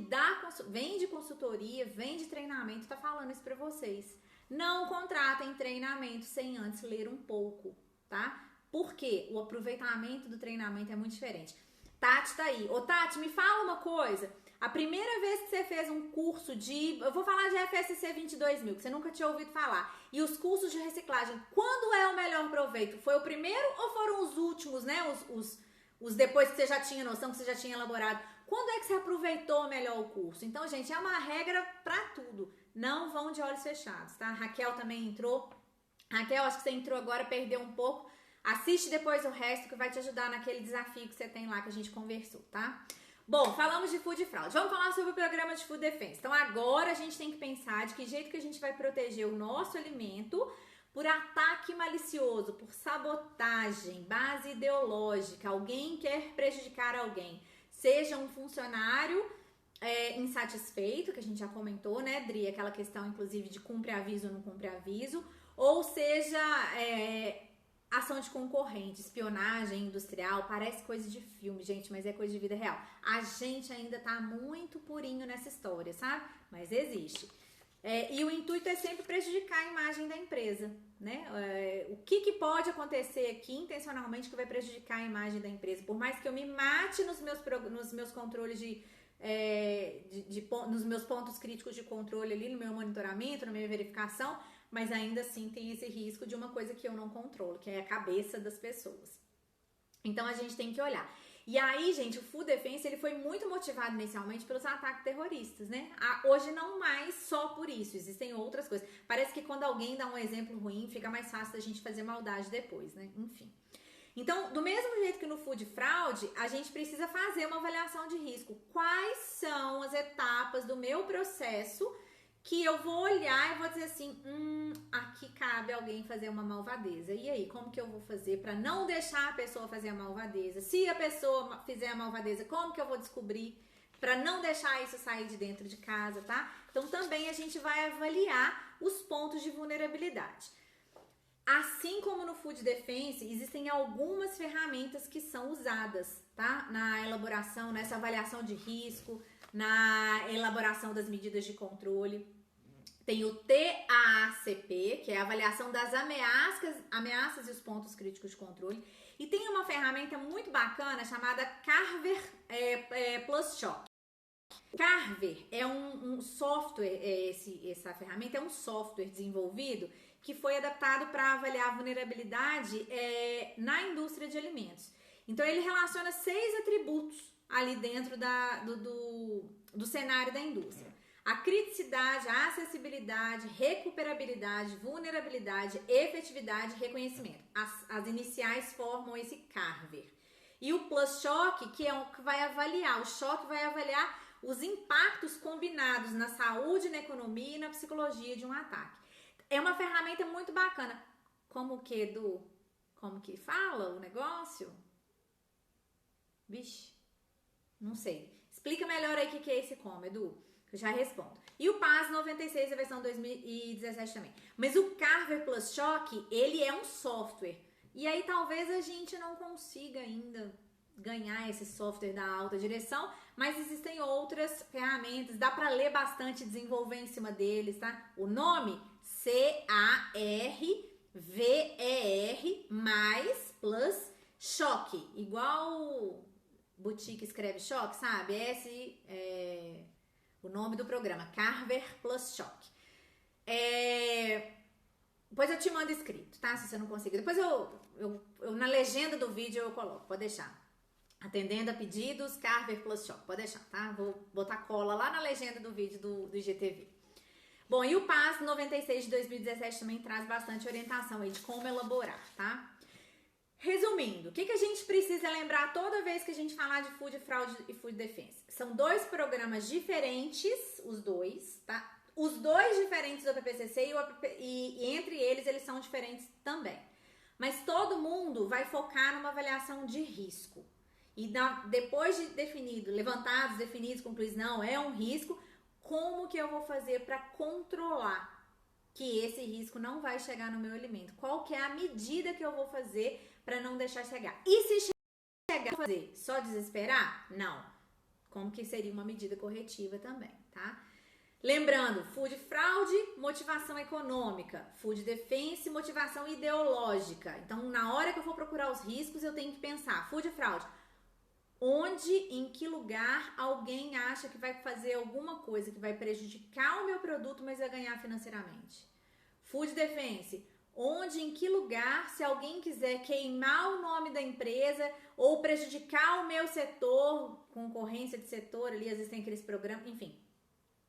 vende consultoria, vende treinamento, tá falando isso pra vocês. Não contratem treinamento sem antes ler um pouco, tá? Porque o aproveitamento do treinamento é muito diferente. Tati tá aí. Ô, Tati, me fala uma coisa. A primeira vez que você fez um curso de... Eu vou falar de FSC 22.000, que você nunca tinha ouvido falar. E os cursos de reciclagem, quando é o melhor proveito? Foi o primeiro ou foram os últimos, né? Os depois que você já tinha noção, que você já tinha elaborado. Quando é que você aproveitou melhor o curso? Então, gente, é uma regra pra tudo. Não vão de olhos fechados, tá? A Raquel também entrou. Raquel, acho que você entrou agora, perdeu um pouco. Assiste depois o resto que vai te ajudar naquele desafio que você tem lá que a gente conversou, tá? Bom, falamos de food fraud. Vamos falar sobre o programa de Food Defense. Então agora a gente tem que pensar de que jeito que a gente vai proteger o nosso alimento por ataque malicioso, por sabotagem, base ideológica, alguém quer prejudicar alguém. Seja um funcionário insatisfeito, que a gente já comentou, né, Dri? Aquela questão, inclusive, de cumpre aviso ou não cumpre aviso. Ou seja... ação de concorrente, espionagem industrial, parece coisa de filme, gente, mas é coisa de vida real. A gente ainda tá muito purinho nessa história, sabe? Mas existe. E o intuito é sempre prejudicar a imagem da empresa, né? O que pode acontecer aqui intencionalmente que vai prejudicar a imagem da empresa? Por mais que eu me mate nos meus controles nos meus pontos críticos de controle ali, no meu monitoramento, na minha verificação, mas ainda assim tem esse risco de uma coisa que eu não controlo, que é a cabeça das pessoas. Então a gente tem que olhar. E aí, gente, o Food Defense ele foi muito motivado inicialmente pelos ataques terroristas, né? Hoje não mais só por isso, existem outras coisas. Parece que quando alguém dá um exemplo ruim, fica mais fácil da gente fazer maldade depois, né? Enfim. Então, do mesmo jeito que no Food Fraud, a gente precisa fazer uma avaliação de risco. Quais são as etapas do meu processo que eu vou olhar e vou dizer assim, aqui cabe alguém fazer uma malvadeza. E aí, como que eu vou fazer para não deixar a pessoa fazer a malvadeza? Se a pessoa fizer a malvadeza, como que eu vou descobrir para não deixar isso sair de dentro de casa, tá? Então, também a gente vai avaliar os pontos de vulnerabilidade. Assim como no Food Defense, existem algumas ferramentas que são usadas, tá? Na elaboração, nessa avaliação de risco, na elaboração das medidas de controle. Tem o TAACP, que é a avaliação das ameaças e os pontos críticos de controle. E tem uma ferramenta muito bacana chamada Carver Plus Shock. Carver é um software, essa ferramenta é um software desenvolvido que foi adaptado para avaliar a vulnerabilidade na indústria de alimentos. Então ele relaciona 6 atributos ali dentro do cenário da indústria. A criticidade, a acessibilidade, recuperabilidade, vulnerabilidade, efetividade e reconhecimento. As iniciais formam esse Carver. E o Plus Shock, que é que vai avaliar, o choque vai avaliar os impactos combinados na saúde, na economia e na psicologia de um ataque. É uma ferramenta muito bacana. Como que fala o negócio? Vixe. Não sei. Explica melhor aí o que é esse como, Edu. Eu já respondo. E o PAS 96, a versão 2017 também. Mas o Carver Plus Shock, ele é um software. E aí talvez a gente não consiga ainda ganhar esse software da alta direção, mas existem outras ferramentas. Dá para ler bastante, desenvolver em cima deles, tá? O nome, CARVER mais Plus Shock. Igual... Boutique escreve choque, sabe? Esse é o nome do programa, Carver Plus Shock. Depois eu te mando escrito, tá? Se você não conseguir. Depois eu na legenda do vídeo eu coloco, pode deixar. Atendendo a pedidos, Carver Plus Shock, pode deixar, tá? Vou botar cola lá na legenda do vídeo do IGTV. Bom, e o PAS 96 de 2017 também traz bastante orientação aí de como elaborar, tá? Resumindo, o que a gente precisa lembrar toda vez que a gente falar de Food Fraud e Food Defense? São 2 programas diferentes, os dois, tá? Os 2 diferentes do PPCC e entre eles são diferentes também. Mas todo mundo vai focar numa avaliação de risco. E depois de levantados, definidos, concluídos, não, é um risco, como que eu vou fazer para controlar que esse risco não vai chegar no meu alimento? Qual que é a medida que eu vou fazer para não deixar chegar? E se chegar, fazer só desesperar? Não. Como que seria uma medida corretiva também, tá? Lembrando, Food Fraud, motivação econômica. Food Defense, motivação ideológica. Então, na hora que eu for procurar os riscos, eu tenho que pensar, Food Fraud, onde, em que lugar alguém acha que vai fazer alguma coisa que vai prejudicar o meu produto, mas vai ganhar financeiramente. Food Defense, onde, em que lugar, se alguém quiser queimar o nome da empresa ou prejudicar o meu setor, concorrência de setor ali, às vezes tem aqueles programas, enfim,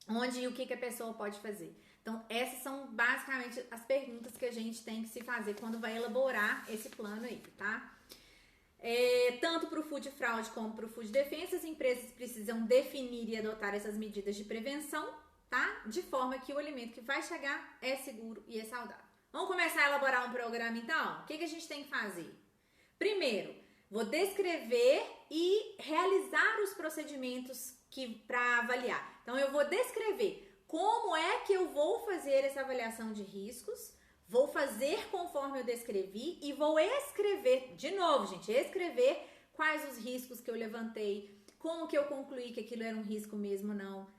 onde e o que a pessoa pode fazer. Então, essas são basicamente as perguntas que a gente tem que se fazer quando vai elaborar esse plano aí, tá? Tanto para o Food Fraud como para o Food Defense, as empresas precisam definir e adotar essas medidas de prevenção, tá? De forma que o alimento que vai chegar é seguro e é saudável. Vamos começar a elaborar um programa então? O que a gente tem que fazer? Primeiro, vou descrever e realizar os procedimentos para avaliar. Então, eu vou descrever como é que eu vou fazer essa avaliação de riscos, vou fazer conforme eu descrevi e vou escrever, de novo, gente, escrever quais os riscos que eu levantei, como que eu concluí que aquilo era um risco mesmo ou não.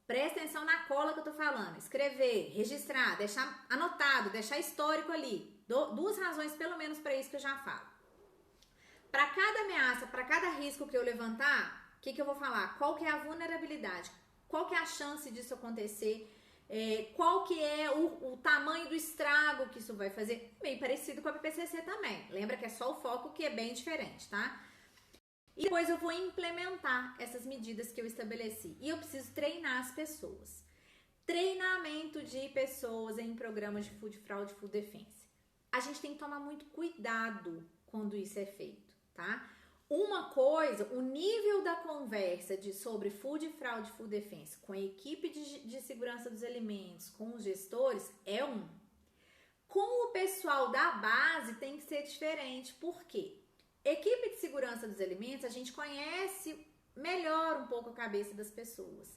Presta atenção na cola que eu tô falando. Escrever, registrar, deixar anotado, deixar histórico ali. Duas razões pelo menos para isso que eu já falo. Para cada ameaça, para cada risco que eu levantar, o que eu vou falar? Qual que é a vulnerabilidade? Qual que é a chance disso acontecer? Qual que é o tamanho do estrago que isso vai fazer? Bem parecido com a PPCC também. Lembra que é só o foco que é bem diferente, tá? E depois eu vou implementar essas medidas que eu estabeleci. E eu preciso treinar as pessoas. Treinamento de pessoas em programas de Food Fraud e Food Defense. A gente tem que tomar muito cuidado quando isso é feito, tá? Uma coisa, o nível da conversa sobre Food Fraud e Food Defense com a equipe de segurança dos alimentos, com os gestores, é um. Com o pessoal da base tem que ser diferente. Por quê? Equipe de segurança dos alimentos, a gente conhece melhor um pouco a cabeça das pessoas.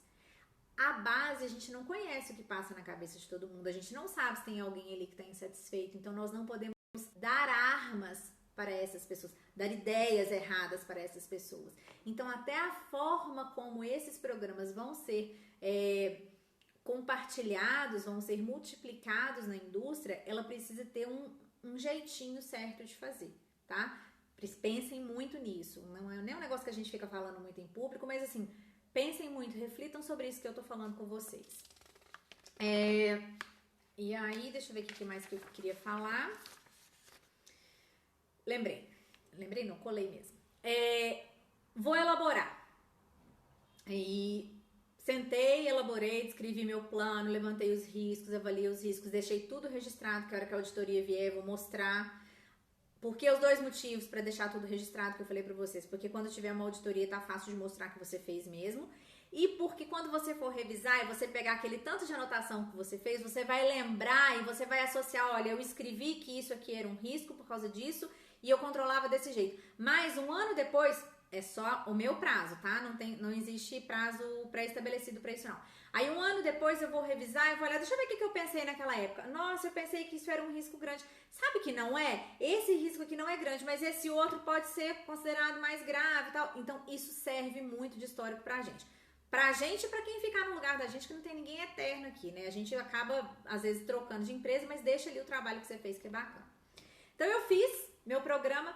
A base, a gente não conhece o que passa na cabeça de todo mundo. A gente não sabe se tem alguém ali que está insatisfeito. Então, nós não podemos dar armas para essas pessoas, dar ideias erradas para essas pessoas. Então, até a forma como esses programas vão ser compartilhados, vão ser multiplicados na indústria, ela precisa ter um jeitinho certo de fazer, tá? Pensem muito nisso. Não é nem um negócio que a gente fica falando muito em público, mas assim, pensem muito, reflitam sobre isso que eu tô falando com vocês. E aí, deixa eu ver o que mais que eu queria falar. Lembrei não, colei mesmo. Vou elaborar. E sentei, elaborei, descrevi meu plano, levantei os riscos, avaliei os riscos, deixei tudo registrado, que a hora que a auditoria vier, vou mostrar. Por que os dois motivos para deixar tudo registrado que eu falei para vocês? Porque quando tiver uma auditoria tá fácil de mostrar que você fez mesmo. E porque quando você for revisar e você pegar aquele tanto de anotação que você fez, você vai lembrar e você vai associar, olha, eu escrevi que isso aqui era um risco por causa disso e eu controlava desse jeito. Mas um ano depois, é só o meu prazo, tá? Não existe prazo pré-estabelecido para isso não. Aí um ano depois eu vou revisar e vou olhar, deixa eu ver o que eu pensei naquela época. Nossa, eu pensei que isso era um risco grande. Sabe que não é? Esse risco aqui não é grande, mas esse outro pode ser considerado mais grave e tal. Então isso serve muito de histórico pra gente. Pra gente e pra quem ficar no lugar da gente, que não tem ninguém eterno aqui, né? A gente acaba, às vezes, trocando de empresa, mas deixa ali o trabalho que você fez, que é bacana. Então eu fiz meu programa.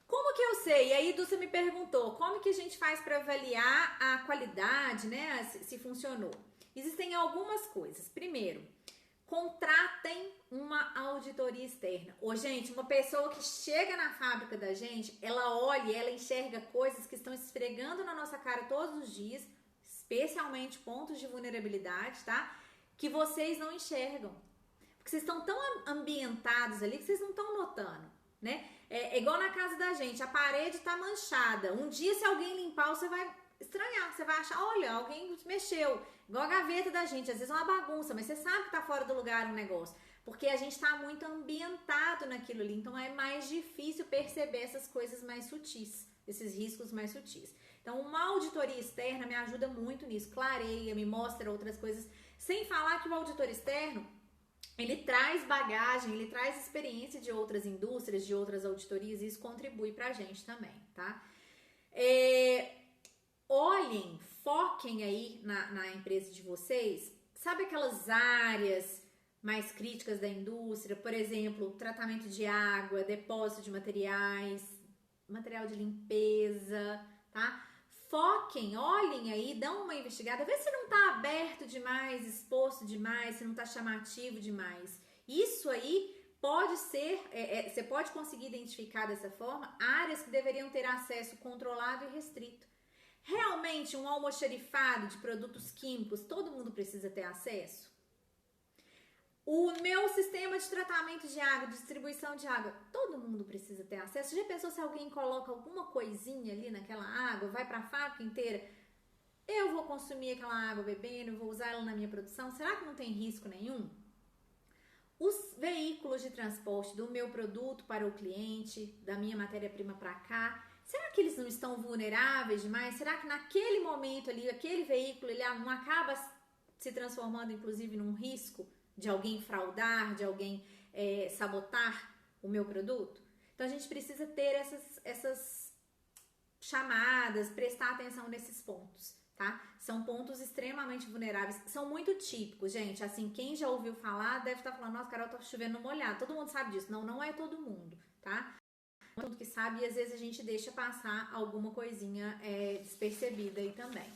Como que eu sei? E aí, Dulce me perguntou, como que a gente faz para avaliar a qualidade, né? Se funcionou. Existem algumas coisas. Primeiro, contratem uma auditoria externa. Ô, gente, uma pessoa que chega na fábrica da gente, ela olha, ela enxerga coisas que estão esfregando na nossa cara todos os dias, especialmente pontos de vulnerabilidade, tá? Que vocês não enxergam. Porque vocês estão tão ambientados ali que vocês não estão notando, né? É igual na casa da gente, a parede tá manchada. Um dia, se alguém limpar, você vai estranhar, você vai achar, olha, alguém mexeu. Igual a gaveta da gente, às vezes é uma bagunça, mas você sabe que tá fora do lugar um negócio. Porque a gente tá muito ambientado naquilo ali, então é mais difícil perceber essas coisas mais sutis, esses riscos mais sutis. Então, uma auditoria externa me ajuda muito nisso, clareia, me mostra outras coisas, sem falar que o auditor externo, ele traz bagagem, ele traz experiência de outras indústrias, de outras auditorias, e isso contribui pra gente também, tá? Olhem, foquem aí na empresa de vocês, sabe aquelas áreas mais críticas da indústria, por exemplo, tratamento de água, depósito de materiais, material de limpeza, tá? Foquem, olhem aí, dão uma investigada, vê se não tá aberto demais, exposto demais, se não tá chamativo demais. Isso aí pode ser, você pode conseguir identificar dessa forma áreas que deveriam ter acesso controlado e restrito. Realmente, um almoxarifado de produtos químicos, todo mundo precisa ter acesso? O meu sistema de tratamento de água, distribuição de água, todo mundo precisa ter acesso. Já pensou se alguém coloca alguma coisinha ali naquela água, vai para a fábrica inteira? Eu vou consumir aquela água bebendo, vou usar ela na minha produção? Será que não tem risco nenhum? Os veículos de transporte do meu produto para o cliente, da minha matéria-prima para cá, será que eles não estão vulneráveis demais? Será que naquele momento ali, aquele veículo, ele não acaba se transformando inclusive num risco de alguém fraudar, de alguém sabotar o meu produto? Então a gente precisa ter essas chamadas, prestar atenção nesses pontos, tá? São pontos extremamente vulneráveis, são muito típicos, gente. Assim, quem já ouviu falar deve estar falando, nossa, Carol, tá chovendo no molhado. Todo mundo sabe disso. Não, não é todo mundo, tá? Todo mundo que sabe, e às vezes a gente deixa passar alguma coisinha despercebida aí também.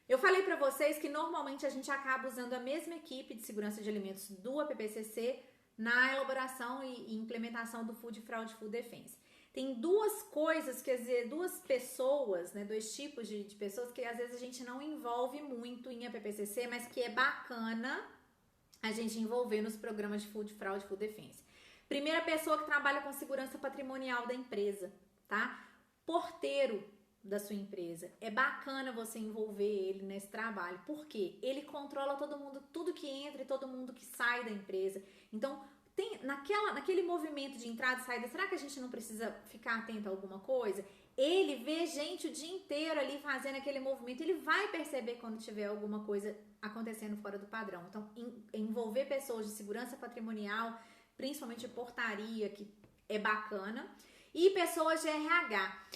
Eu falei para vocês que normalmente a gente acaba usando a mesma equipe de segurança de alimentos do APPCC na elaboração e implementação do Food Fraud Food Defense. Tem duas coisas, quer dizer, duas pessoas, né, dois tipos de pessoas que às vezes a gente não envolve muito em APPCC, mas que é bacana a gente envolver nos programas de Food Fraud Food Defense. Primeira pessoa que trabalha com segurança patrimonial da empresa, tá? Porteiro da sua empresa. É bacana você envolver ele nesse trabalho, porque ele controla todo mundo, tudo que entra e todo mundo que sai da empresa. Então, naquele movimento de entrada e saída, será que a gente não precisa ficar atento a alguma coisa? Ele vê gente o dia inteiro ali fazendo aquele movimento, ele vai perceber quando tiver alguma coisa acontecendo fora do padrão. Então, envolver pessoas de segurança patrimonial, principalmente de portaria, que é bacana, e pessoas de RH.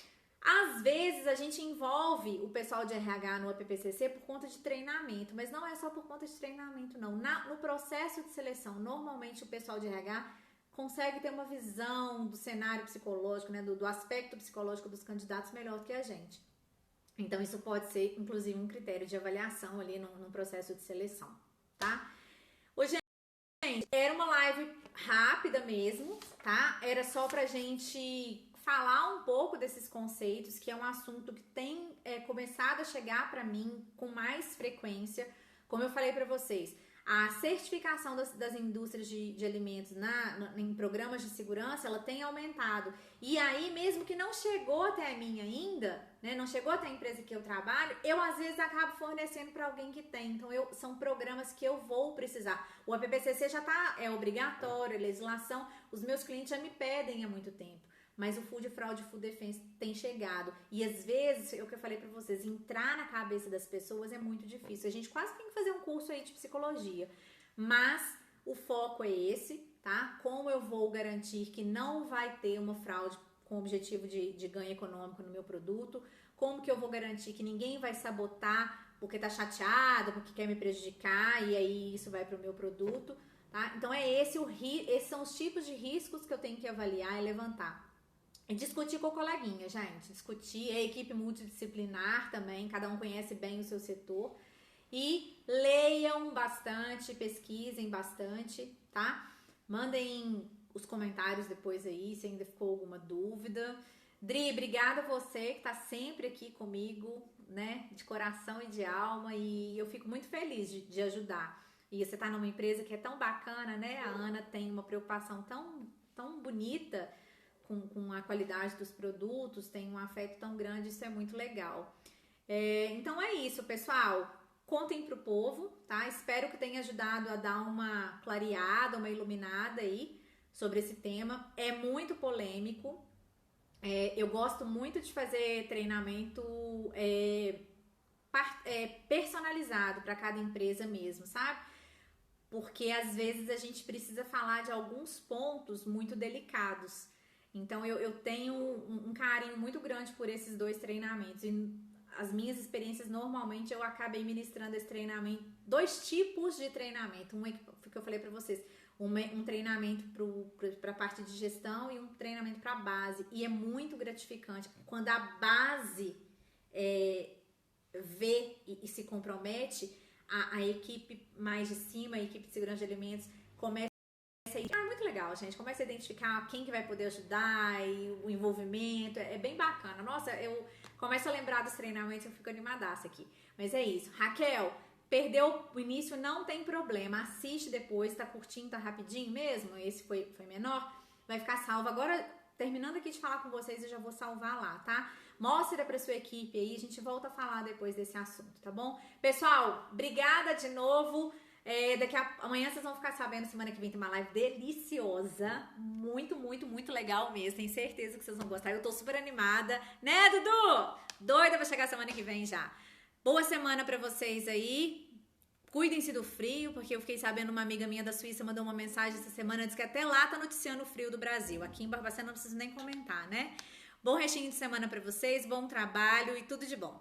Às vezes a gente envolve o pessoal de RH no APPCC por conta de treinamento, mas não é só por conta de treinamento, não. No processo de seleção, normalmente o pessoal de RH consegue ter uma visão do cenário psicológico, né, do aspecto psicológico dos candidatos melhor do que a gente. Então isso pode ser, inclusive, um critério de avaliação ali no processo de seleção, tá? Hoje, gente, era uma live rápida mesmo, tá? Era só pra gente falar um pouco desses conceitos, que é um assunto que tem começado a chegar para mim com mais frequência. Como eu falei para vocês, a certificação das indústrias de alimentos em programas de segurança, ela tem aumentado. E aí, mesmo que não chegou até a mim ainda, né, não chegou até a empresa que eu trabalho, eu às vezes acabo fornecendo para alguém que tem. Então, são programas que eu vou precisar. O APPCC já é obrigatório, a legislação, os meus clientes já me pedem há muito tempo. Mas o Food Fraud Food Defense tem chegado. E às vezes, é o que eu falei pra vocês, entrar na cabeça das pessoas é muito difícil. A gente quase tem que fazer um curso aí de psicologia. Mas o foco é esse, tá? Como eu vou garantir que não vai ter uma fraude com objetivo de ganho econômico no meu produto? Como que eu vou garantir que ninguém vai sabotar porque tá chateado, porque quer me prejudicar e aí isso vai pro meu produto, tá? Então esses são os tipos de riscos que eu tenho que avaliar e levantar. Discutir com o coleguinha, gente. Discutir, a equipe multidisciplinar também, cada um conhece bem o seu setor. E leiam bastante, pesquisem bastante, tá? Mandem os comentários depois aí, se ainda ficou alguma dúvida. Dri, obrigada a você que tá sempre aqui comigo, né? De coração e de alma. E eu fico muito feliz de ajudar. E você tá numa empresa que é tão bacana, né? A Ana tem uma preocupação tão bonita com a qualidade dos produtos, tem um afeto tão grande, isso é muito legal. Então é isso, pessoal. Contem pro povo, tá? Espero que tenha ajudado a dar uma clareada, uma iluminada aí sobre esse tema. É muito polêmico. Eu gosto muito de fazer treinamento personalizado para cada empresa mesmo, sabe? Porque às vezes a gente precisa falar de alguns pontos muito delicados. Então, eu tenho um carinho muito grande por esses dois treinamentos. E as minhas experiências, normalmente, eu acabei ministrando esse treinamento, dois tipos de treinamento. Um é que eu falei pra vocês, um treinamento para a parte de gestão e um treinamento para a base. E é muito gratificante quando a base vê e se compromete, a equipe mais de cima, a equipe de segurança de alimentos, começa é muito legal, gente. Começa a identificar quem que vai poder ajudar e o envolvimento. É bem bacana. Nossa, eu começo a lembrar dos treinamentos e eu fico animadaça aqui. Mas é isso. Raquel, perdeu o início, não tem problema. Assiste depois, tá curtinho, tá rapidinho mesmo. Esse foi menor. Vai ficar salvo. Agora, terminando aqui de falar com vocês, eu já vou salvar lá, tá? Mostra pra sua equipe aí. A gente volta a falar depois desse assunto, tá bom? Pessoal, obrigada de novo. Amanhã vocês vão ficar sabendo, semana que vem tem uma live deliciosa, muito, muito, muito legal mesmo, tenho certeza que vocês vão gostar, eu tô super animada, né, Dudu? Doida pra chegar semana que vem já. Boa semana pra vocês aí, cuidem-se do frio, porque eu fiquei sabendo, uma amiga minha da Suíça mandou uma mensagem essa semana, disse que até lá tá noticiando o frio do Brasil, aqui em Barbacena não preciso nem comentar, né? Bom restinho de semana pra vocês, bom trabalho e tudo de bom.